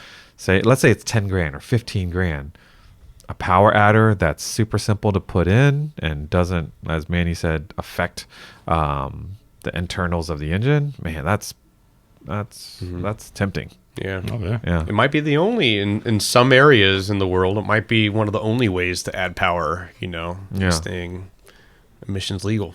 Let's say it's 10 grand or 15 grand. A power adder that's super simple to put in and doesn't, as Manny said, affect the internals of the engine. Man, that's tempting. Yeah. Oh, yeah. Yeah. It might be the only, in some areas in the world, it might be one of the only ways to add power, staying emissions legal.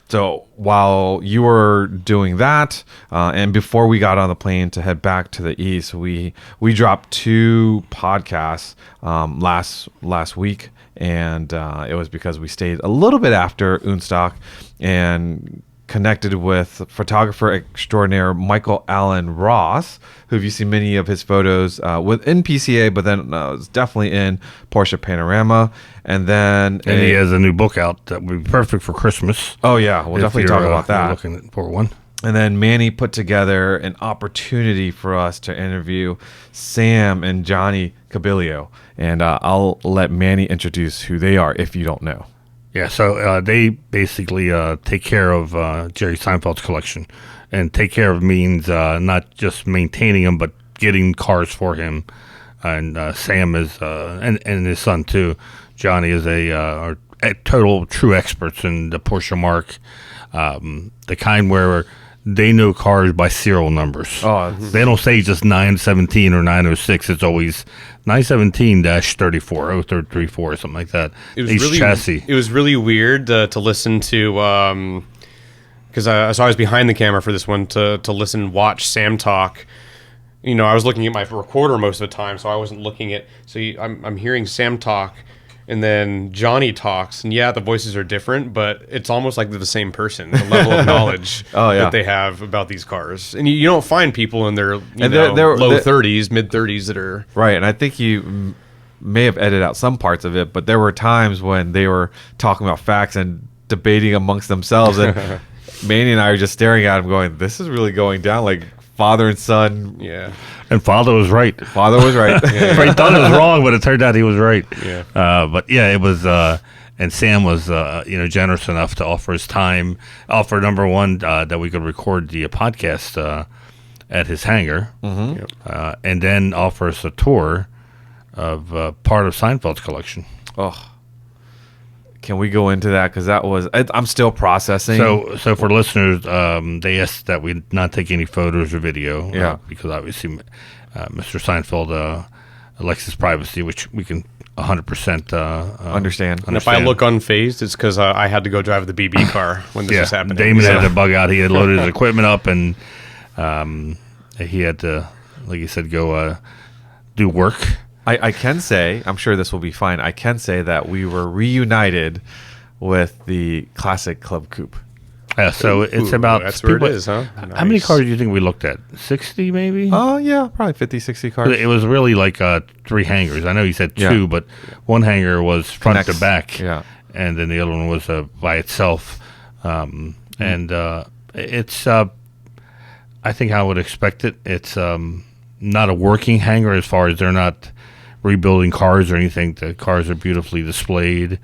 So while you were doing that, and before we got on the plane to head back to the east, we dropped 2 podcasts last week, and it was because we stayed a little bit after unStock and connected with photographer extraordinaire Michael Allan Ross, who you've seen many of his photos within PCA, but then was definitely in Porsche Panorama. And then And he has a new book out that would be perfect for Christmas. oh yeah, we'll if definitely you're, talk about you're that. looking for one. And then Manny put together an opportunity for us to interview Sam and Gianni Cabiglio. And I'll let Manny introduce who they are if you don't know. Yeah, so they basically take care of Jerry Seinfeld's collection. And take care of means not just maintaining them, but getting cars for him. And Sam is, and his son too, Gianni, is a total true experts in the Porsche mark. The kind where they know cars by serial numbers. Oh, they don't say just 917 or 906. It's always 917-34, 0334, or something like that. It was really, chassis. It was really weird to listen to, because I was behind the camera for this one, to listen and watch Sam talk. You know, I was looking at my recorder most of the time, so I wasn't looking at. So I'm hearing Sam talk, and then Gianni talks, and yeah, the voices are different, but it's almost like they're the same person. The level of knowledge that they have about these cars, and you don't find people in their low 30s, mid 30s that are right. And I think you may have edited out some parts of it, but there were times when they were talking about facts and debating amongst themselves, and Manny and I are just staring at him, going, "This is really going down." Like father and son. Yeah. And father was right. Father was right. He thought it was wrong, but it turned out he was right. Yeah. But yeah, it was. And Sam was, generous enough to offer his time. Offer number one that we could record the podcast at his hangar, and then offer us a tour of part of Seinfeld's collection. Oh. Can we go into that? Because that was, I'm still processing. So for listeners, they asked that we not take any photos or video. Yeah. Because obviously Mr. Seinfeld likes his privacy, which we can 100% understand. And if I look unfazed, it's because I had to go drive the BB car when this was happening. Damon had to bug out. He had loaded his equipment up, and he had to, like you said, go do work. I can say, I'm sure this will be fine, I can say that we were reunited with the classic Club Coupe. Yeah, so it's about... That's where it is, huh? Nice. How many cars do you think we looked at? 60 maybe? Oh, yeah, probably 50, 60 cars. It was really like 3 hangars. I know you said 2, but one hangar was front to back. Yeah. And then the other one was by itself. And it's... I think I would expect it. It's not a working hangar as far as they're not rebuilding cars or anything. The cars are beautifully displayed.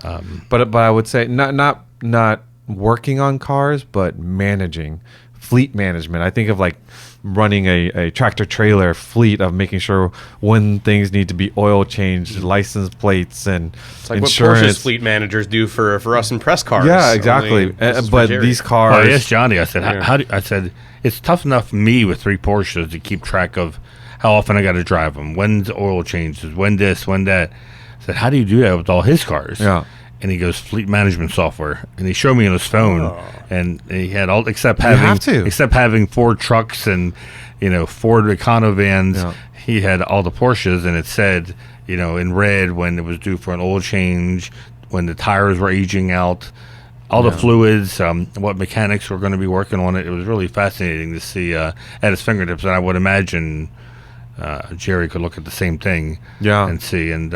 But I would say not working on cars, but managing fleet management. I think of like running a tractor trailer fleet, of making sure when things need to be oil changed, license plates, and it's like insurance. What Porsche's fleet managers do for us in press cars. Yeah, exactly. But these cars. Oh, yes, Gianni. I said, I said it's tough enough for me with 3 Porsches to keep track of how often I got to drive them, when the oil changes, when this, when that. I said, how do you do that with all his cars? Yeah. And he goes, fleet management software. And he showed me on his phone, and he had all except having 4 trucks and 4 Econo vans. Yeah. He had all the Porsches, and it said, in red when it was due for an oil change, when the tires were aging out, all the fluids, what mechanics were going to be working on it. It was really fascinating to see at his fingertips, and I would imagine Jerry could look at the same thing and see. And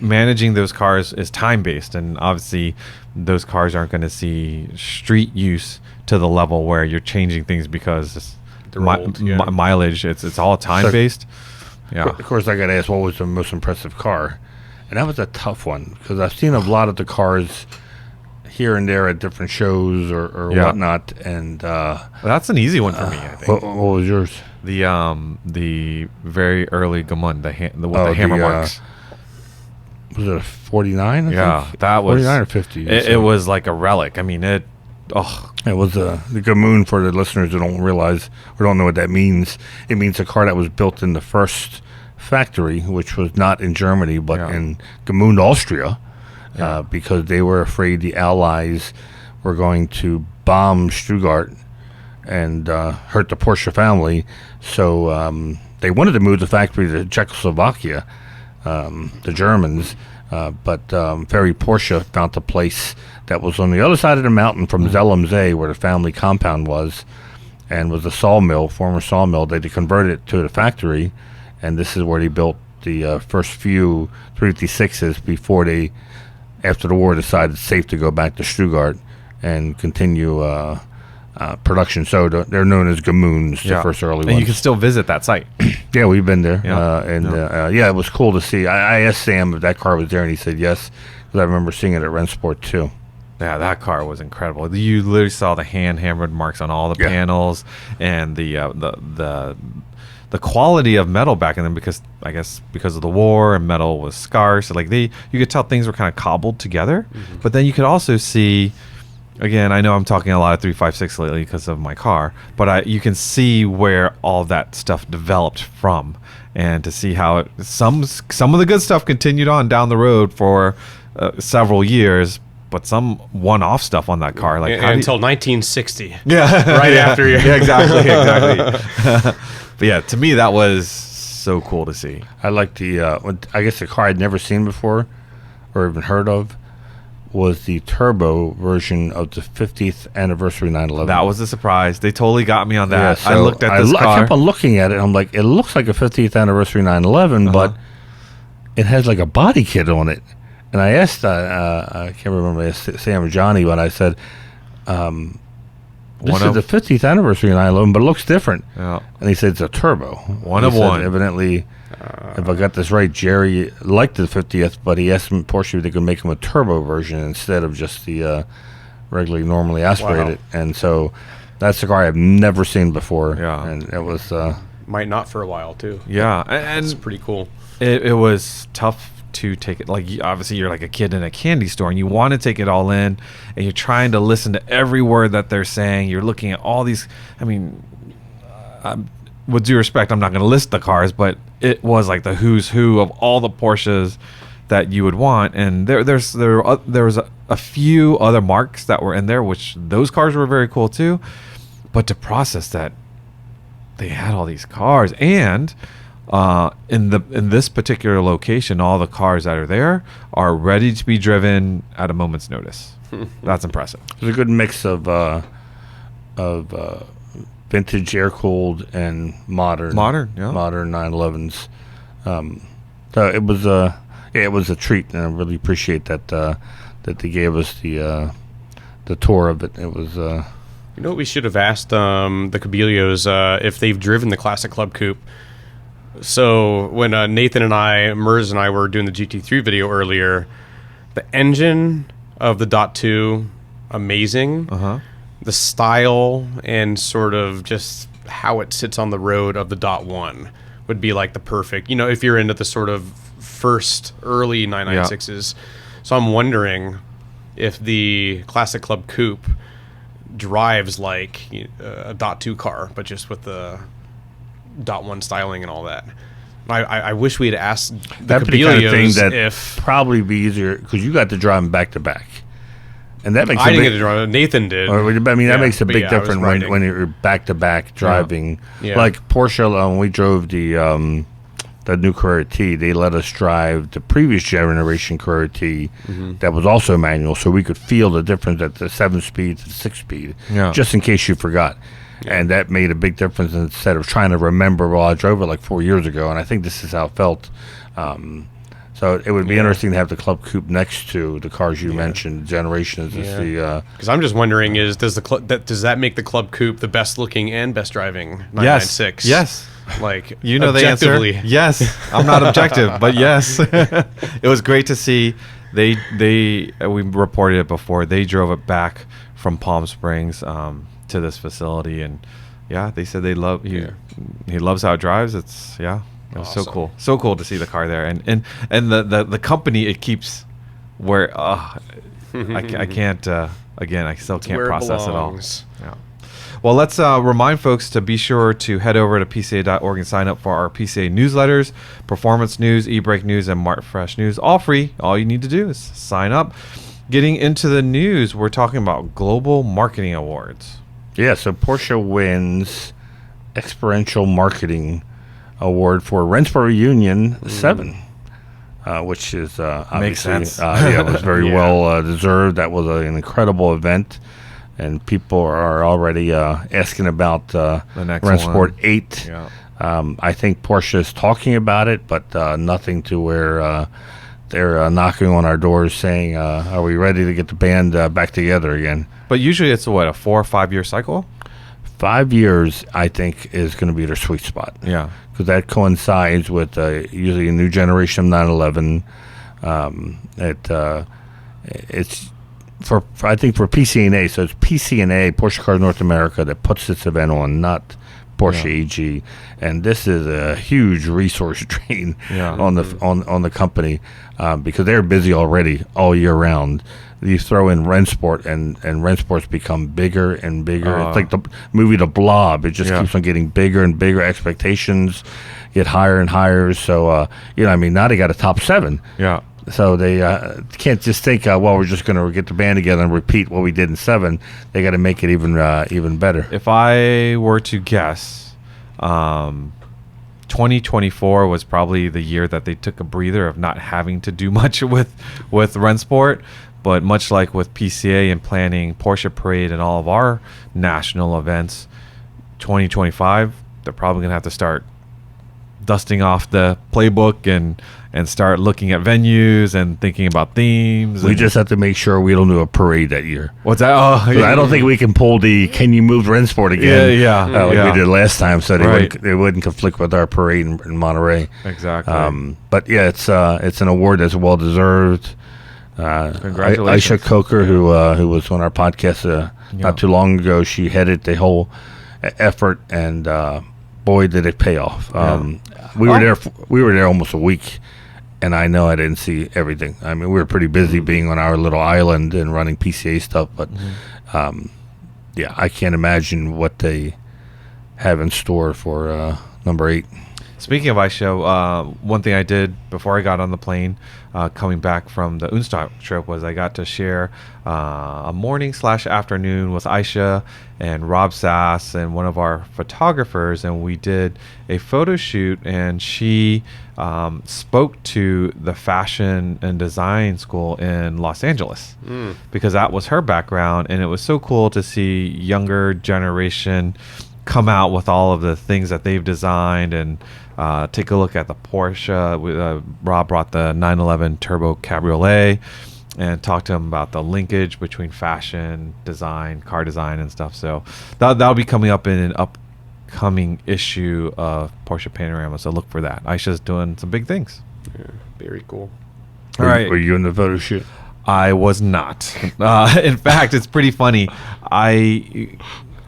managing those cars is time-based, and obviously those cars aren't going to see street use to the level where you're changing things because mileage. It's all time-based. Of course, I got to ask, what was the most impressive car? And that was a tough one, because I've seen a lot of the cars here and there at different shows or whatnot, and that's an easy one for me. I think. What was yours? The very early Gamon, the hammer marks. Was it a 49? That was 49 or 50. It was like a relic. I mean, it was the Gamoon, for the listeners who don't realize or don't know what that means. It means a car that was built in the first factory, which was not in Germany but in Gamoon, Austria. Because they were afraid the Allies were going to bomb Stuttgart and hurt the Porsche family. So they wanted to move the factory to Czechoslovakia, the Germans, but Ferry Porsche found a place that was on the other side of the mountain from Zell-am-Zee, where the family compound was, and was a sawmill, former sawmill. They converted it to the factory, and this is where they built the first few 356s before they, after the war, decided it's safe to go back to Stuttgart and continue production soda. They're known as Gamoons, the first early ones. And you can still visit that site. Yeah, we've been there. It was cool to see. I asked Sam if that car was there, and he said yes, because I remember seeing it at Rennsport too. Yeah, that car was incredible. You literally saw the hand-hammered marks on all the panels, and the quality of metal back then, because I guess because of the war and metal was scarce. Like you could tell things were kind of cobbled together, but then you could also see. Again, I know I'm talking a lot of 356 lately because of my car, but you can see where all that stuff developed from, and to see how some of the good stuff continued on down the road for several years, but some one-off stuff on that car, like until 1960. Yeah, right after you. Yeah, exactly. But yeah, to me that was so cool to see. I like I guess the car I'd never seen before, or even heard of, was the turbo version of the 50th anniversary 911. That was a surprise. They totally got me on that. Yeah, so I looked at this car. I kept on looking at it. I'm like, it looks like a 50th anniversary 911, but it has like a body kit on it. And I asked, I can't remember, I asked Sam or Gianni, but I said, this is the 50th anniversary 911, but it looks different. Yeah. And he said it's a turbo. One of one. Evidently, if I got this right, Jerry liked the 50th, but he asked Porsche if they could make him a turbo version instead of just the regularly normally aspirated. Wow. And so that's a car I've never seen before. Yeah. And it was... might not for a while, too. Yeah. And it's pretty cool. It was tough to take it. Like, obviously, you're like a kid in a candy store, and you want to take it all in, and you're trying to listen to every word that they're saying. You're looking at all these... I mean... with due respect, I'm not going to list the cars, but it was like the who's who of all the Porsches that you would want. And there was a few other marks that were in there, which those cars were very cool too. But to process that, they had all these cars, and in this particular location, all the cars that are there are ready to be driven at a moment's notice. That's impressive. There's a good mix of vintage air-cooled and modern 911s. So it was a treat, and I really appreciate that they gave us the tour of it. It was. You know what we should have asked the Cabiglios if they've driven the Classic Club Coupe. So when Nathan and Mers and I were doing the GT3 video earlier, the engine of the .2, amazing. The style and sort of just how it sits on the road of the .1 would be like the perfect, if you're into the sort of first early 996s. So I'm wondering if the Classic Club Coupe drives like a .2 car, but just with the .1 styling and all that. I wish we had asked the Cabiglios if probably be easier, because you got to drive them back to back. And that makes I didn't get to drive. Nathan did. That makes a big difference when you're back-to-back driving. Yeah. Like Porsche, when we drove the new Carrera T, they let us drive the previous generation Carrera T that was also manual, so we could feel the difference at the 7-speed to the 6-speed, just in case you forgot. Yeah. And that made a big difference instead of trying to remember, I drove it like 4 years ago, and I think this is how it felt. So it would be interesting to have the Club Coupe next to the cars you mentioned, generations. Because I'm just wondering, does that make the Club Coupe the best looking and best driving 996? Yes. Like, the answer. Yes. I'm not objective, but yes. It was great to see. We reported it before. They drove it back from Palm Springs to this facility, and they said they love he loves how it drives. It was awesome. So cool to see the car there, and the company it keeps where I can't again I still can't process it all. Yeah. Well, let's remind folks to be sure to head over to PCA.org and sign up for our PCA newsletters, performance news, e-brake news, and Mart Fresh news, all free. All you need to do is sign up. Getting into the news, we're talking about Global Marketing Awards. Yeah, so Porsche wins Experiential Marketing Award for Rennsport Reunion 7, which is obviously makes sense. It was very well deserved. That was an incredible event, and people are already asking about the next Rennsport one. 8. Yeah. I think Porsche is talking about it, but nothing to where they're knocking on our doors saying, "Are we ready to get the band back together again?" But usually it's a 4 or 5 year cycle. 5 years, I think, is going to be their sweet spot. Yeah, because that coincides with usually a new generation of 911. It's for I think for PCA, so it's PCA Porsche Cars North America that puts this event on, not Porsche AG, and this is a huge resource drain on the company because they're busy already all year round. You throw in Rennsport, and Rennsport's become bigger and bigger. It's like the movie The Blob. It just keeps on getting bigger and bigger. Expectations get higher and higher. So, now they got a top 7. Yeah. So they can't just think, we're just going to get the band together and repeat what we did in 7. They got to make it even better. If I were to guess, 2024 was probably the year that they took a breather of not having to do much with Rennsport. But much like with PCA and planning Porsche Parade and all of our national events, 2025, they're probably going to have to start dusting off the playbook and start looking at venues and thinking about themes. We just have to make sure we don't do a parade that year. What's that? Oh, I don't think we can pull can you move Rennsport again? Like we did last time, so they wouldn't conflict with our parade in Monterey. Exactly. But yeah, it's an award that's well deserved. Congratulations. Aisha Coker, who was on our podcast not too long ago, she headed the whole effort, and boy, did it pay off. We were there almost a week, and I know I didn't see everything. I mean, we were pretty busy being on our little island and running PCA stuff, but I can't imagine what they have in store for number 8. Speaking of Aisha, one thing I did before I got on the plane, coming back from the unStock trip, was I got to share a morning/afternoon with Aisha and Rob Sass and one of our photographers, and we did a photo shoot, and she spoke to the fashion and design school in Los Angeles because that was her background, and it was so cool to see younger generation come out with all of the things that they've designed and take a look at the Porsche. Rob brought the 911 Turbo Cabriolet and talked to him about the linkage between fashion, design, car design, and stuff. So that'll be coming up in an upcoming issue of Porsche Panorama. So look for that. Aisha's doing some big things. Yeah, very cool. All right. Were you in the photo shoot? I was not. In fact, it's pretty funny.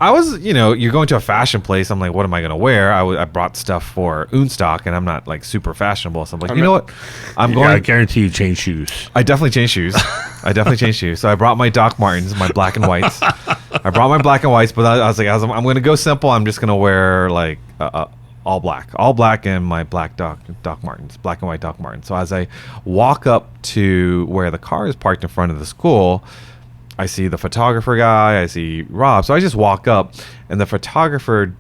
I was, you're going to a fashion place. I'm like, what am I going to wear? I brought stuff for unStock, and I'm not like super fashionable. So I'm like, you know what? I guarantee you change shoes. I definitely changed shoes. So I brought my Doc Martens, my black and whites. I brought my black and whites, but I was like, I'm going to go simple. I'm just going to wear like all black and my black Doc Martens, black and white Doc Martens. So as I walk up to where the car is parked in front of the school, I see the photographer guy, I see Rob. So I just walk up, and the photographer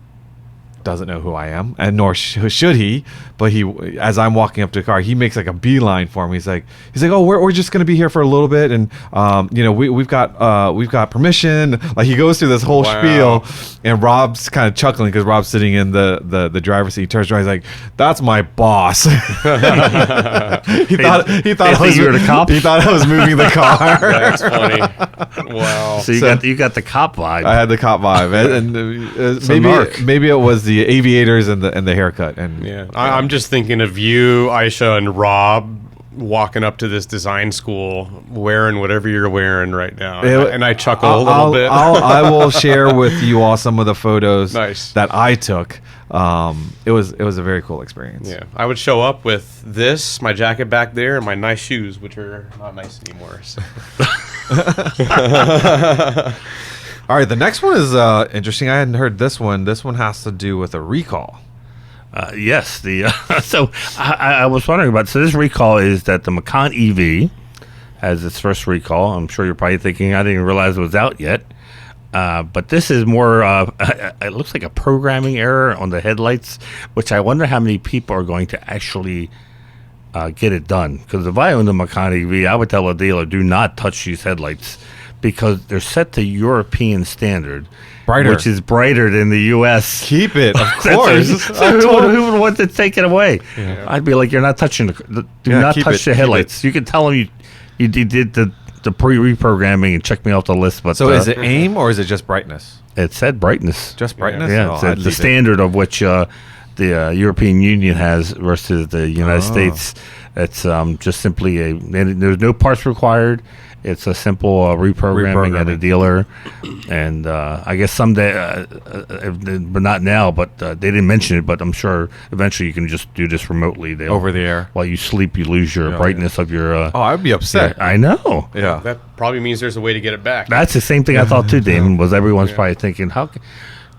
doesn't know who I am, and nor should he. But as I'm walking up to the car, he makes like a beeline for me. He's like, oh, we're just gonna be here for a little bit, and we've got permission. Like he goes through this whole spiel, and Rob's kind of chuckling because Rob's sitting in the driver's seat. He turns around, he's like, "That's my boss." he thought you were the cop. He thought I was moving the car. That's funny. Wow. So you got the cop vibe. I had the cop vibe, and maybe it was the aviators and the haircut. And yeah, I'm just thinking of you, Aisha, and Rob walking up to this design school wearing whatever you're wearing right now, and I chuckle a little bit. I will share with you all some of the photos that I took. It was a very cool experience. Yeah, I would show up with this, my jacket back there, and my nice shoes, which are not nice anymore. So. All right, the next one is interesting. I hadn't heard this one. This one has to do with a recall. Yes. So I was wondering about. So this recall is that the Macan EV has its first recall. I'm sure you're probably thinking I didn't even realize it was out yet. But this is more. It looks like a programming error on the headlights, which I wonder how many people are going to actually get it done. Because if I owned the Macan EV, I would tell a dealer, do not touch these headlights, because they're set to European standard, Brighter. which is brighter than the U.S. Keep it, of course. Who would want to take it away? Yeah. I'd be like, you're not touching do not touch the headlights. You can tell them you did the reprogramming and check me off the list. But so is it aim or is it just brightness? It said brightness. Just brightness? Yeah, it's the standard of which the European Union has versus the United States. It's just simply there's no parts required. It's a simple reprogramming at a dealer, and I guess someday, but not now. But they didn't mention it. But I'm sure eventually you can just do this remotely. Over the air. While you sleep, you lose your brightness of your. I'd be upset. Yeah, I know. Yeah, that probably means there's a way to get it back. That's the same thing I thought too, Damon. Was everyone's probably thinking, how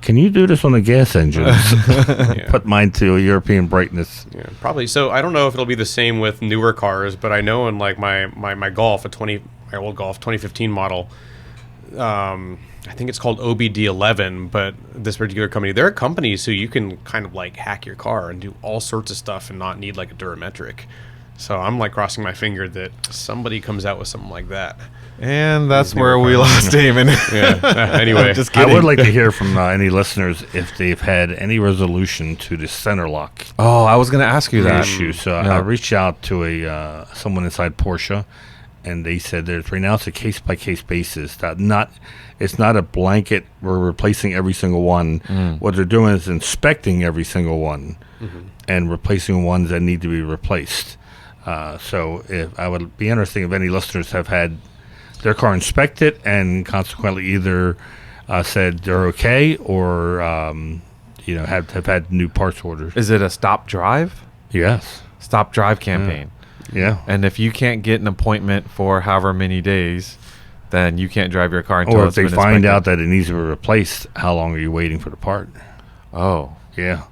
can you do this on the gas engines? Put mine to a European brightness. Yeah, probably. So I don't know if it'll be the same with newer cars, but I know in like my Golf, my old Golf 2015 model, I think it's called OBD11, but this particular company, there are companies who you can kind of like hack your car and do all sorts of stuff and not need like a Durametric. So I'm like crossing my finger that somebody comes out with something like that. And that's where we lost Damon. Anyway, just kidding. I would like to hear from any listeners if they've had any resolution to the center lock. Oh, I was going to ask you that issue. So I reached out to someone inside Porsche, and they said that right now it's a case by case basis. It's not a blanket. We're replacing every single one. What they're doing is inspecting every single one and replacing ones that need to be replaced. So I would be interested if any listeners have had their car inspected and consequently either said they're okay or have had new parts orders. Is it a stop drive? Yes. Stop drive campaign. Yeah. And if you can't get an appointment for however many days, then you can't drive your car until or if it's they been find inspected. out that it needs to be replaced, how long are you waiting for the part? Oh. Yeah.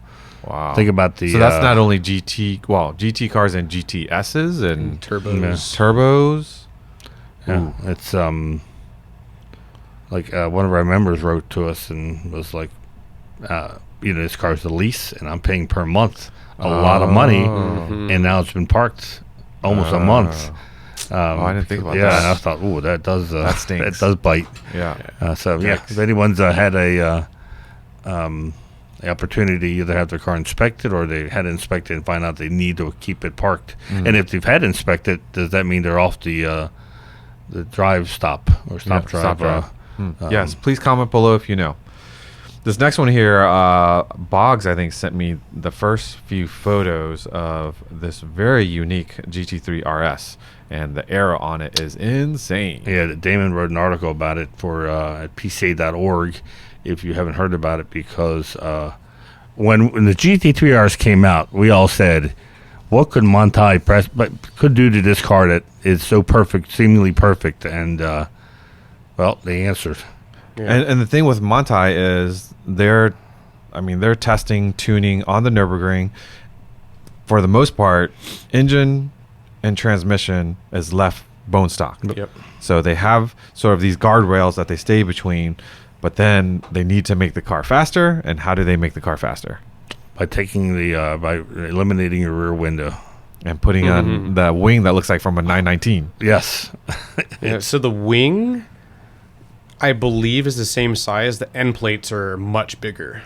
Wow. Think about the... So that's not only GT cars and GTSs and turbos. Yeah. It's like one of our members wrote to us and was like, this car's a lease and I'm paying per month a lot of money, and now it's been parked almost a month. I didn't think about that. Yeah, and I thought, ooh, that does that stinks. that does bite. Yeah. So if anyone's had the opportunity to either have their car inspected or they had it inspected and find out they need to keep it parked, and if they've had it inspected, does that mean they're off the drive stop or stop drive? Yes, please comment below if you know. This next one here, Boggs, I think, sent me the first few photos of this very unique GT3RS, and the era on it is insane. Yeah, Damon wrote an article about it for at PCA.org, if you haven't heard about it, because when the GT3RS came out, we all said, what could Manthey could do to this car that is so perfect, seemingly perfect, and well, they answered. Yeah. And the thing with Manthey is they're testing tuning on the Nürburgring. For the most part, engine and transmission is left bone stock. Yep. So they have sort of these guardrails that they stay between, but then they need to make the car faster. And how do they make the car faster? By taking by eliminating your rear window and putting on the wing that looks like from a 919. Yes. So the wing, I believe, is the same size. The end plates are much bigger.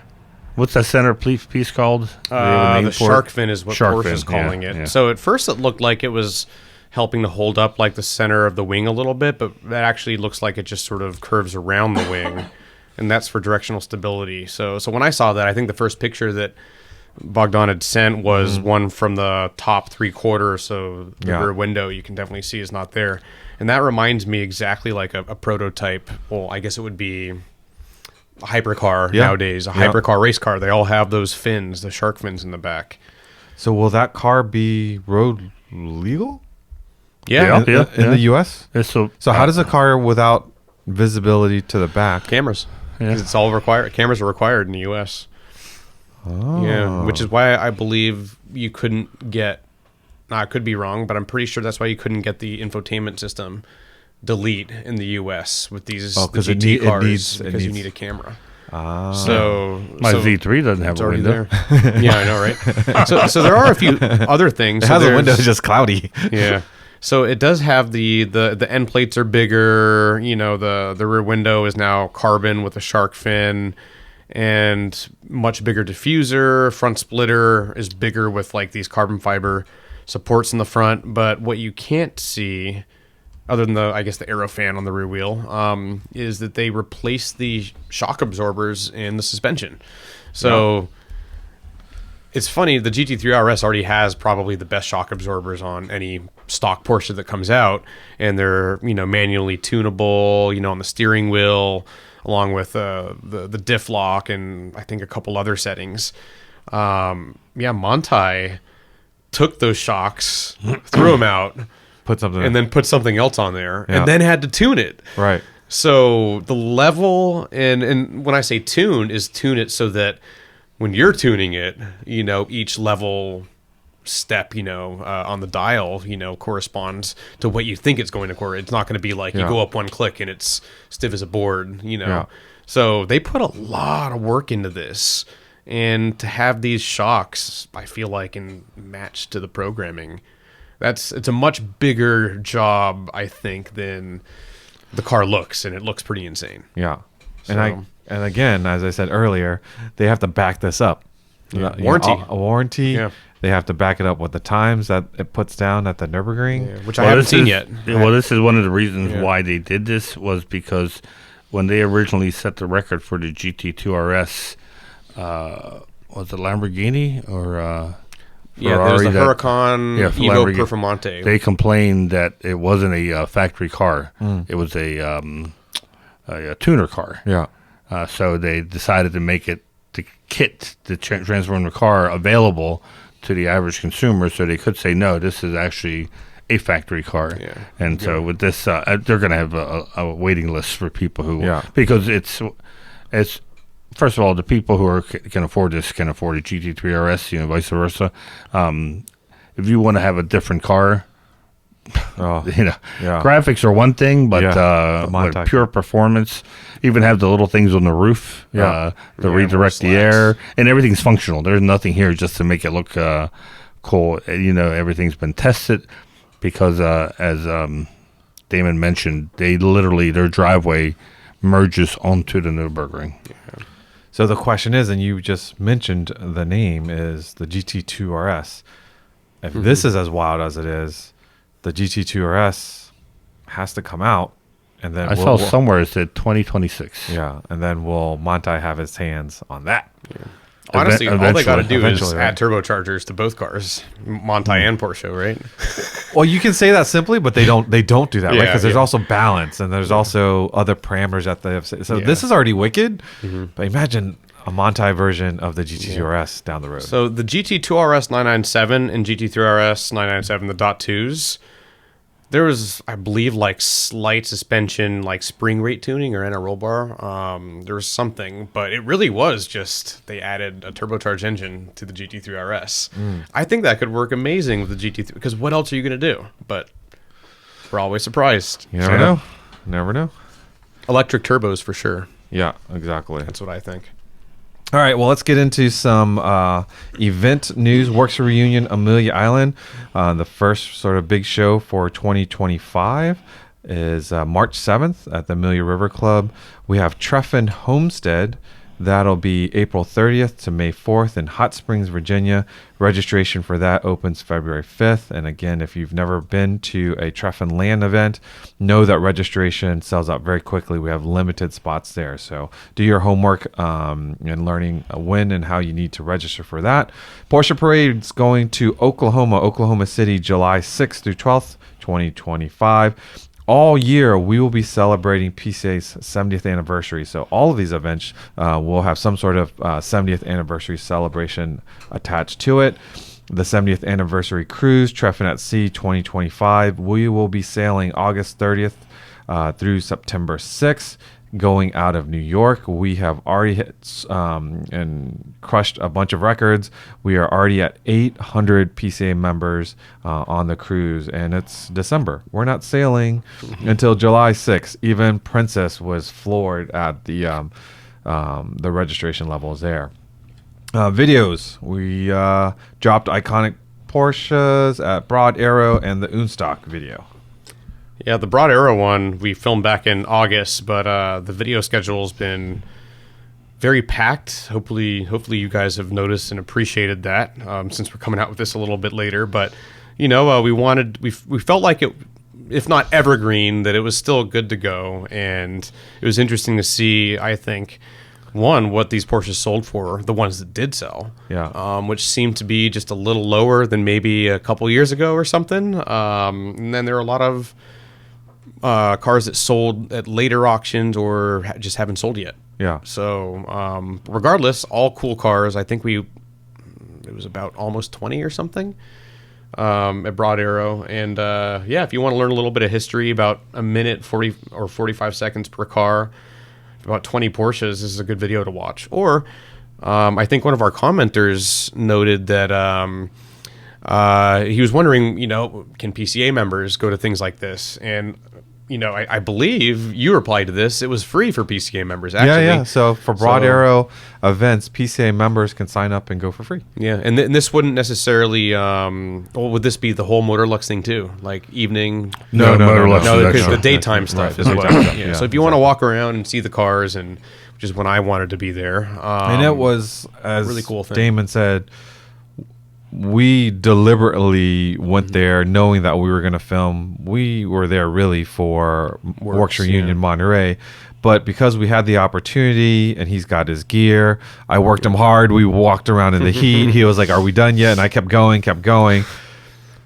What's that center piece called? The shark fin is what Shark Porsche's fin, calling it. Yeah. So at first it looked like it was helping to hold up like the center of the wing a little bit, but that actually looks like it just sort of curves around the wing, and that's for directional stability. So when I saw that, I think the first picture that Bogdan had sent was one from the top 3/4, so the rear window you can definitely see is not there. And that reminds me exactly like a prototype. Well, I guess it would be a hypercar nowadays, a hypercar race car. They all have those fins, the shark fins in the back. So will that car be road legal? Yeah. In the U.S.? So how does a car without visibility to the back? Cameras. Because it's all required. Cameras are required in the U.S. Oh. Yeah, which is why I believe you couldn't get... I could be wrong, but I'm pretty sure that's why you couldn't get the infotainment system delete in the U.S. with these GT cars, because you need a camera. So my Z3 doesn't have a window. Yeah, I know, right? So there are a few other things. It has a window, just cloudy. Yeah. So it does have the end plates are bigger. You know, the rear window is now carbon with a shark fin, and much bigger diffuser. Front splitter is bigger with like these carbon fiber supports in the front. But what you can't see, other than I guess the aero fan on the rear wheel, is that they replaced the shock absorbers in the suspension. So it's funny, the GT3RS already has probably the best shock absorbers on any stock Porsche that comes out, and they're, you know, manually tunable, you know, on the steering wheel, along with the diff lock and I think a couple other settings. Manthey took those shocks, threw them out, and then put something else on there, and then had to tune it. Right. So the level, and when I say tune it so that when you're tuning it, you know, each level step, you know, on the dial, you know, corresponds to what you think it's going to correspond. It's not going to be like you go up one click and it's stiff as a board, you know. Yeah. So they put a lot of work into this, and to have these shocks, I feel like, in match to the programming, it's a much bigger job, I think, than the car looks, and it looks pretty insane. Yeah. So, and again, as I said earlier, they have to back this up. Yeah. Warranty. A warranty. Yeah. They have to back it up with the times that it puts down at the Nürburgring, which I haven't seen yet. Well, this is one of the reasons why they did this, was because when they originally set the record for the GT2RS, was it Lamborghini or Ferrari? There's the Huracan Evo Performante. They complained that it wasn't a factory car; it was a tuner car. Yeah. So they decided to make it the kit, the transform the car available to the average consumer, so they could say, no, this is actually a factory car. Yeah. And so with this, they're going to have a waiting list for people who, because it's first of all, the people who can afford this can afford a GT3RS, you know, vice versa. If you want to have a different car, you know, graphics are one thing, but pure performance, even have the little things on the roof, to redirect the air, and everything's functional. There's nothing here just to make it look cool. You know, everything's been tested because, as Damon mentioned, their driveway merges onto the Nürburgring. Yeah. So the question is, and you just mentioned the name, is the GT2RS. If this is as wild as it is, the GT2RS has to come out, and then I saw somewhere it said 2026. Yeah, and then will Manthey have his hands on that? Yeah. Honestly, all they got to do is add turbochargers to both cars, Manthey and Porsche, right? Well, you can say that simply, but they don't do that, right? Because there's also balance, and there's also other parameters that they have. So this is already wicked, but imagine a Manthey version of the GT2RS down the road. So the GT2RS 997 and GT3RS 997, the .2s, there was, I believe, like slight suspension, like spring rate tuning or in a roll bar. There was something, but it really was just they added a turbocharged engine to the GT3RS. I think that could work amazing with the GT3, because what else are you going to do? But we're always surprised. You never know. Never know. Electric turbos for sure. Yeah, exactly. That's what I think. All right, well, let's get into some event news. Works Reunion, Amelia Island. The first sort of big show for 2025 is March 7th at the Amelia River Club. We have Treffin Homestead. That'll be April 30th to May 4th in Hot Springs, Virginia. Registration for that opens February 5th. And again, if you've never been to a Treffin Land event, know that registration sells out very quickly. We have limited spots there. So do your homework and learning when and how you need to register for that. Porsche Parade's going to Oklahoma City, July 6th through 12th, 2025. All year, we will be celebrating PCA's 70th anniversary. So all of these events will have some sort of 70th anniversary celebration attached to it. The 70th anniversary cruise, Treffin at Sea 2025. We will be sailing August 30th through September 6th. Going out of New York, we have already hit and crushed a bunch of records. We are already at 800 PCA members on the cruise, and it's December. We're not sailing until July 6th. Even Princess was floored at the registration levels there. Videos. We dropped iconic Porsches at Broad Arrow and the unStock video. Yeah, the Broad Arrow one we filmed back in August, but the video schedule's been very packed. Hopefully you guys have noticed and appreciated that, since we're coming out with this a little bit later. But we felt like it, if not evergreen, that it was still good to go, and it was interesting to see. I think what these Porsches sold for, the ones that did sell, which seemed to be just a little lower than maybe a couple years ago or something. And then there are a lot of cars that sold at later auctions or just haven't sold yet. Yeah. So regardless, all cool cars. I think it was about almost 20 or something at Broad Arrow. And if you want to learn a little bit of history, about a minute 40 or 45 seconds per car, about 20 Porsches, this is a good video to watch. Or I think one of our commenters noted that he was wondering, can PCA members go to things like this? And I believe you replied to this. It was free for PCA members, actually. Yeah. So for Broad Arrow events, PCA members can sign up and go for free. Yeah, and this wouldn't necessarily. Would this be the whole Motorlux thing too? Like evening? No, Motorlux. No, because the daytime stuff is what. Yeah, So if you want to walk around and see the cars, and which is when I wanted to be there. And it was, as really cool thing. Damon said, we deliberately went there knowing that we were going to film. We were there really for Works Reunion Monterey, but because we had the opportunity and he's got his gear, I worked him hard. We walked around in the heat. He was like, "Are we done yet?" And I kept going.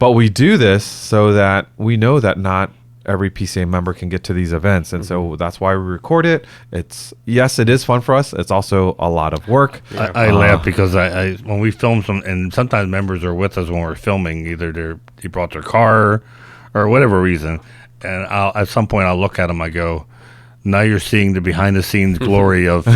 But we do this so that we know that not every PCA member can get to these events, and so that's why we record it. It is fun for us. It's also a lot of work. I laugh because I when we film and sometimes members are with us when we're filming, either they brought their car or whatever reason, and at some point I'll look at them, I go, now you're seeing the behind the scenes glory of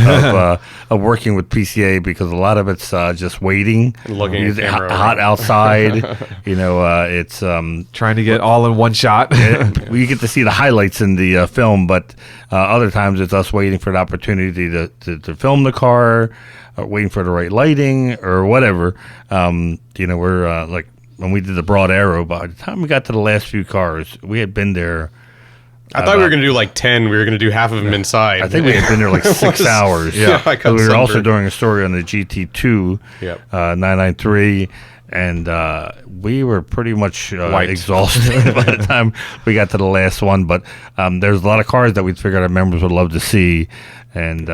working with PCA, because a lot of it's just waiting, looking at camera, hot outside. It's trying to get all in one shot. We get to see the highlights in the film, but other times it's us waiting for the opportunity to film the car, waiting for the right lighting or whatever. We're like when we did the Broad Arrow. By the time we got to the last few cars, we had been there. I thought we were going to do like 10. We were going to do half of them inside. I think we had been there like 6 hours. Yeah. We were also doing a story on the GT2 993, and we were pretty much exhausted by the time we got to the last one. But there's a lot of cars that we figured our members would love to see, and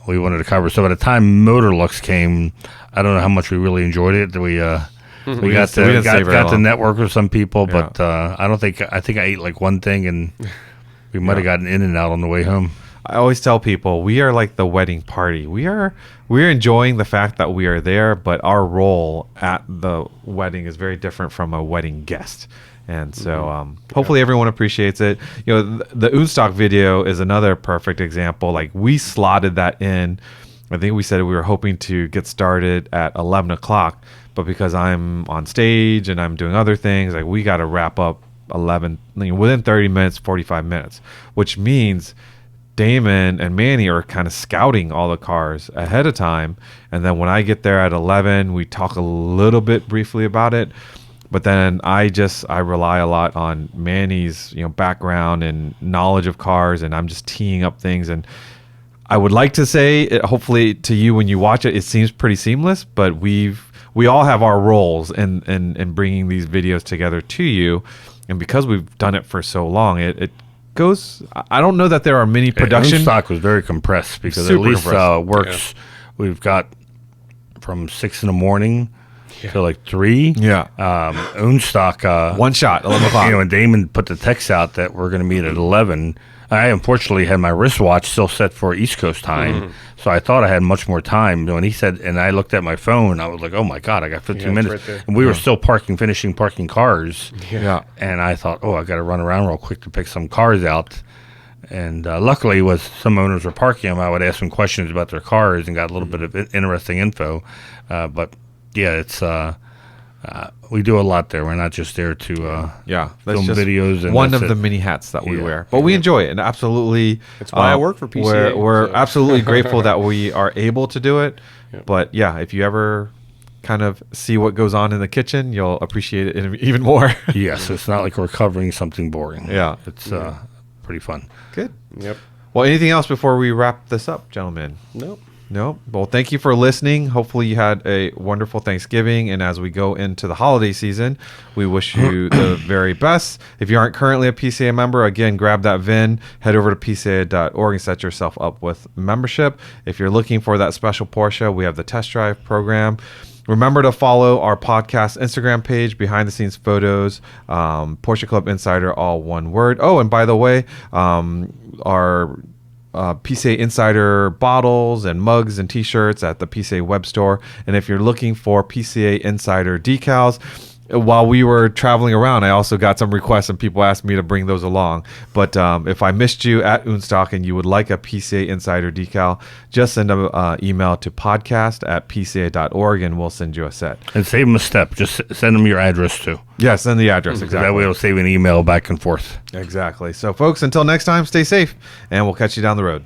we wanted to cover. So by the time Motorlux came, I don't know how much we really enjoyed it. We got to network with some people, but I think I ate like one thing, and we might have gotten in and out on the way home. I always tell people we are like the wedding party. We're enjoying the fact that we are there, but our role at the wedding is very different from a wedding guest. And so hopefully everyone appreciates it. The unStock video is another perfect example. Like, we slotted that in. I think we said we were hoping to get started at 11 o'clock, but because I'm on stage and I'm doing other things, like, we got to wrap up within 30 minutes, 45 minutes, which means Damon and Manny are kind of scouting all the cars ahead of time. And then when I get there at 11, we talk a little bit briefly about it. But then I rely a lot on Manny's, background and knowledge of cars, and I'm just teeing up things. And I would like to say, hopefully to you when you watch it, it seems pretty seamless, but we all have our roles in bringing these videos together to you. And because we've done it for so long, it goes. I don't know that there are many production. unStock was very compressed because at least Works. Yeah. We've got from 6 in the morning to like 3. Yeah. unStock. One shot, 11 o'clock. When Damon put the text out that we're going to meet at 11, I unfortunately had my wristwatch still set for East Coast time, so I thought I had much more time. When he said, and I looked at my phone, I was like, "Oh my god, I got 15 minutes!" Right, and we were still finishing parking cars. Yeah, and I thought, "Oh, I got to run around real quick to pick some cars out." And luckily, some owners were parking them. I would ask them questions about their cars and got a little bit of interesting info. But yeah, it's. We do a lot there. We're not just there to film videos. And one of the many hats that we wear, but we enjoy it, and absolutely. That's why I work for PCA. We're absolutely grateful that we are able to do it. But yeah, if you ever kind of see what goes on in the kitchen, you'll appreciate it even more. Yes, it's not like we're covering something boring. Yeah. It's pretty fun. Good. Yep. Well, anything else before we wrap this up, gentlemen? Nope. No. Well, thank you for listening. Hopefully you had a wonderful Thanksgiving. And as we go into the holiday season, we wish you the very best. If you aren't currently a PCA member, again, grab that VIN, head over to PCA.org and set yourself up with membership. If you're looking for that special Porsche, we have the test drive program. Remember to follow our podcast Instagram page, behind the scenes photos, Porsche Club Insider, all one word. Oh, and by the way, our PCA Insider bottles and mugs and t-shirts at the PCA web store. And if you're looking for PCA Insider decals, while we were traveling around, I also got some requests and people asked me to bring those along. But if I missed you at unStock and you would like a PCA Insider decal, just send an email to podcast@pca.org and we'll send you a set. And save them a step. Just send them your address too. Yeah, send the address. Exactly. That way it'll save an email back and forth. Exactly. So, folks, until next time, stay safe and we'll catch you down the road.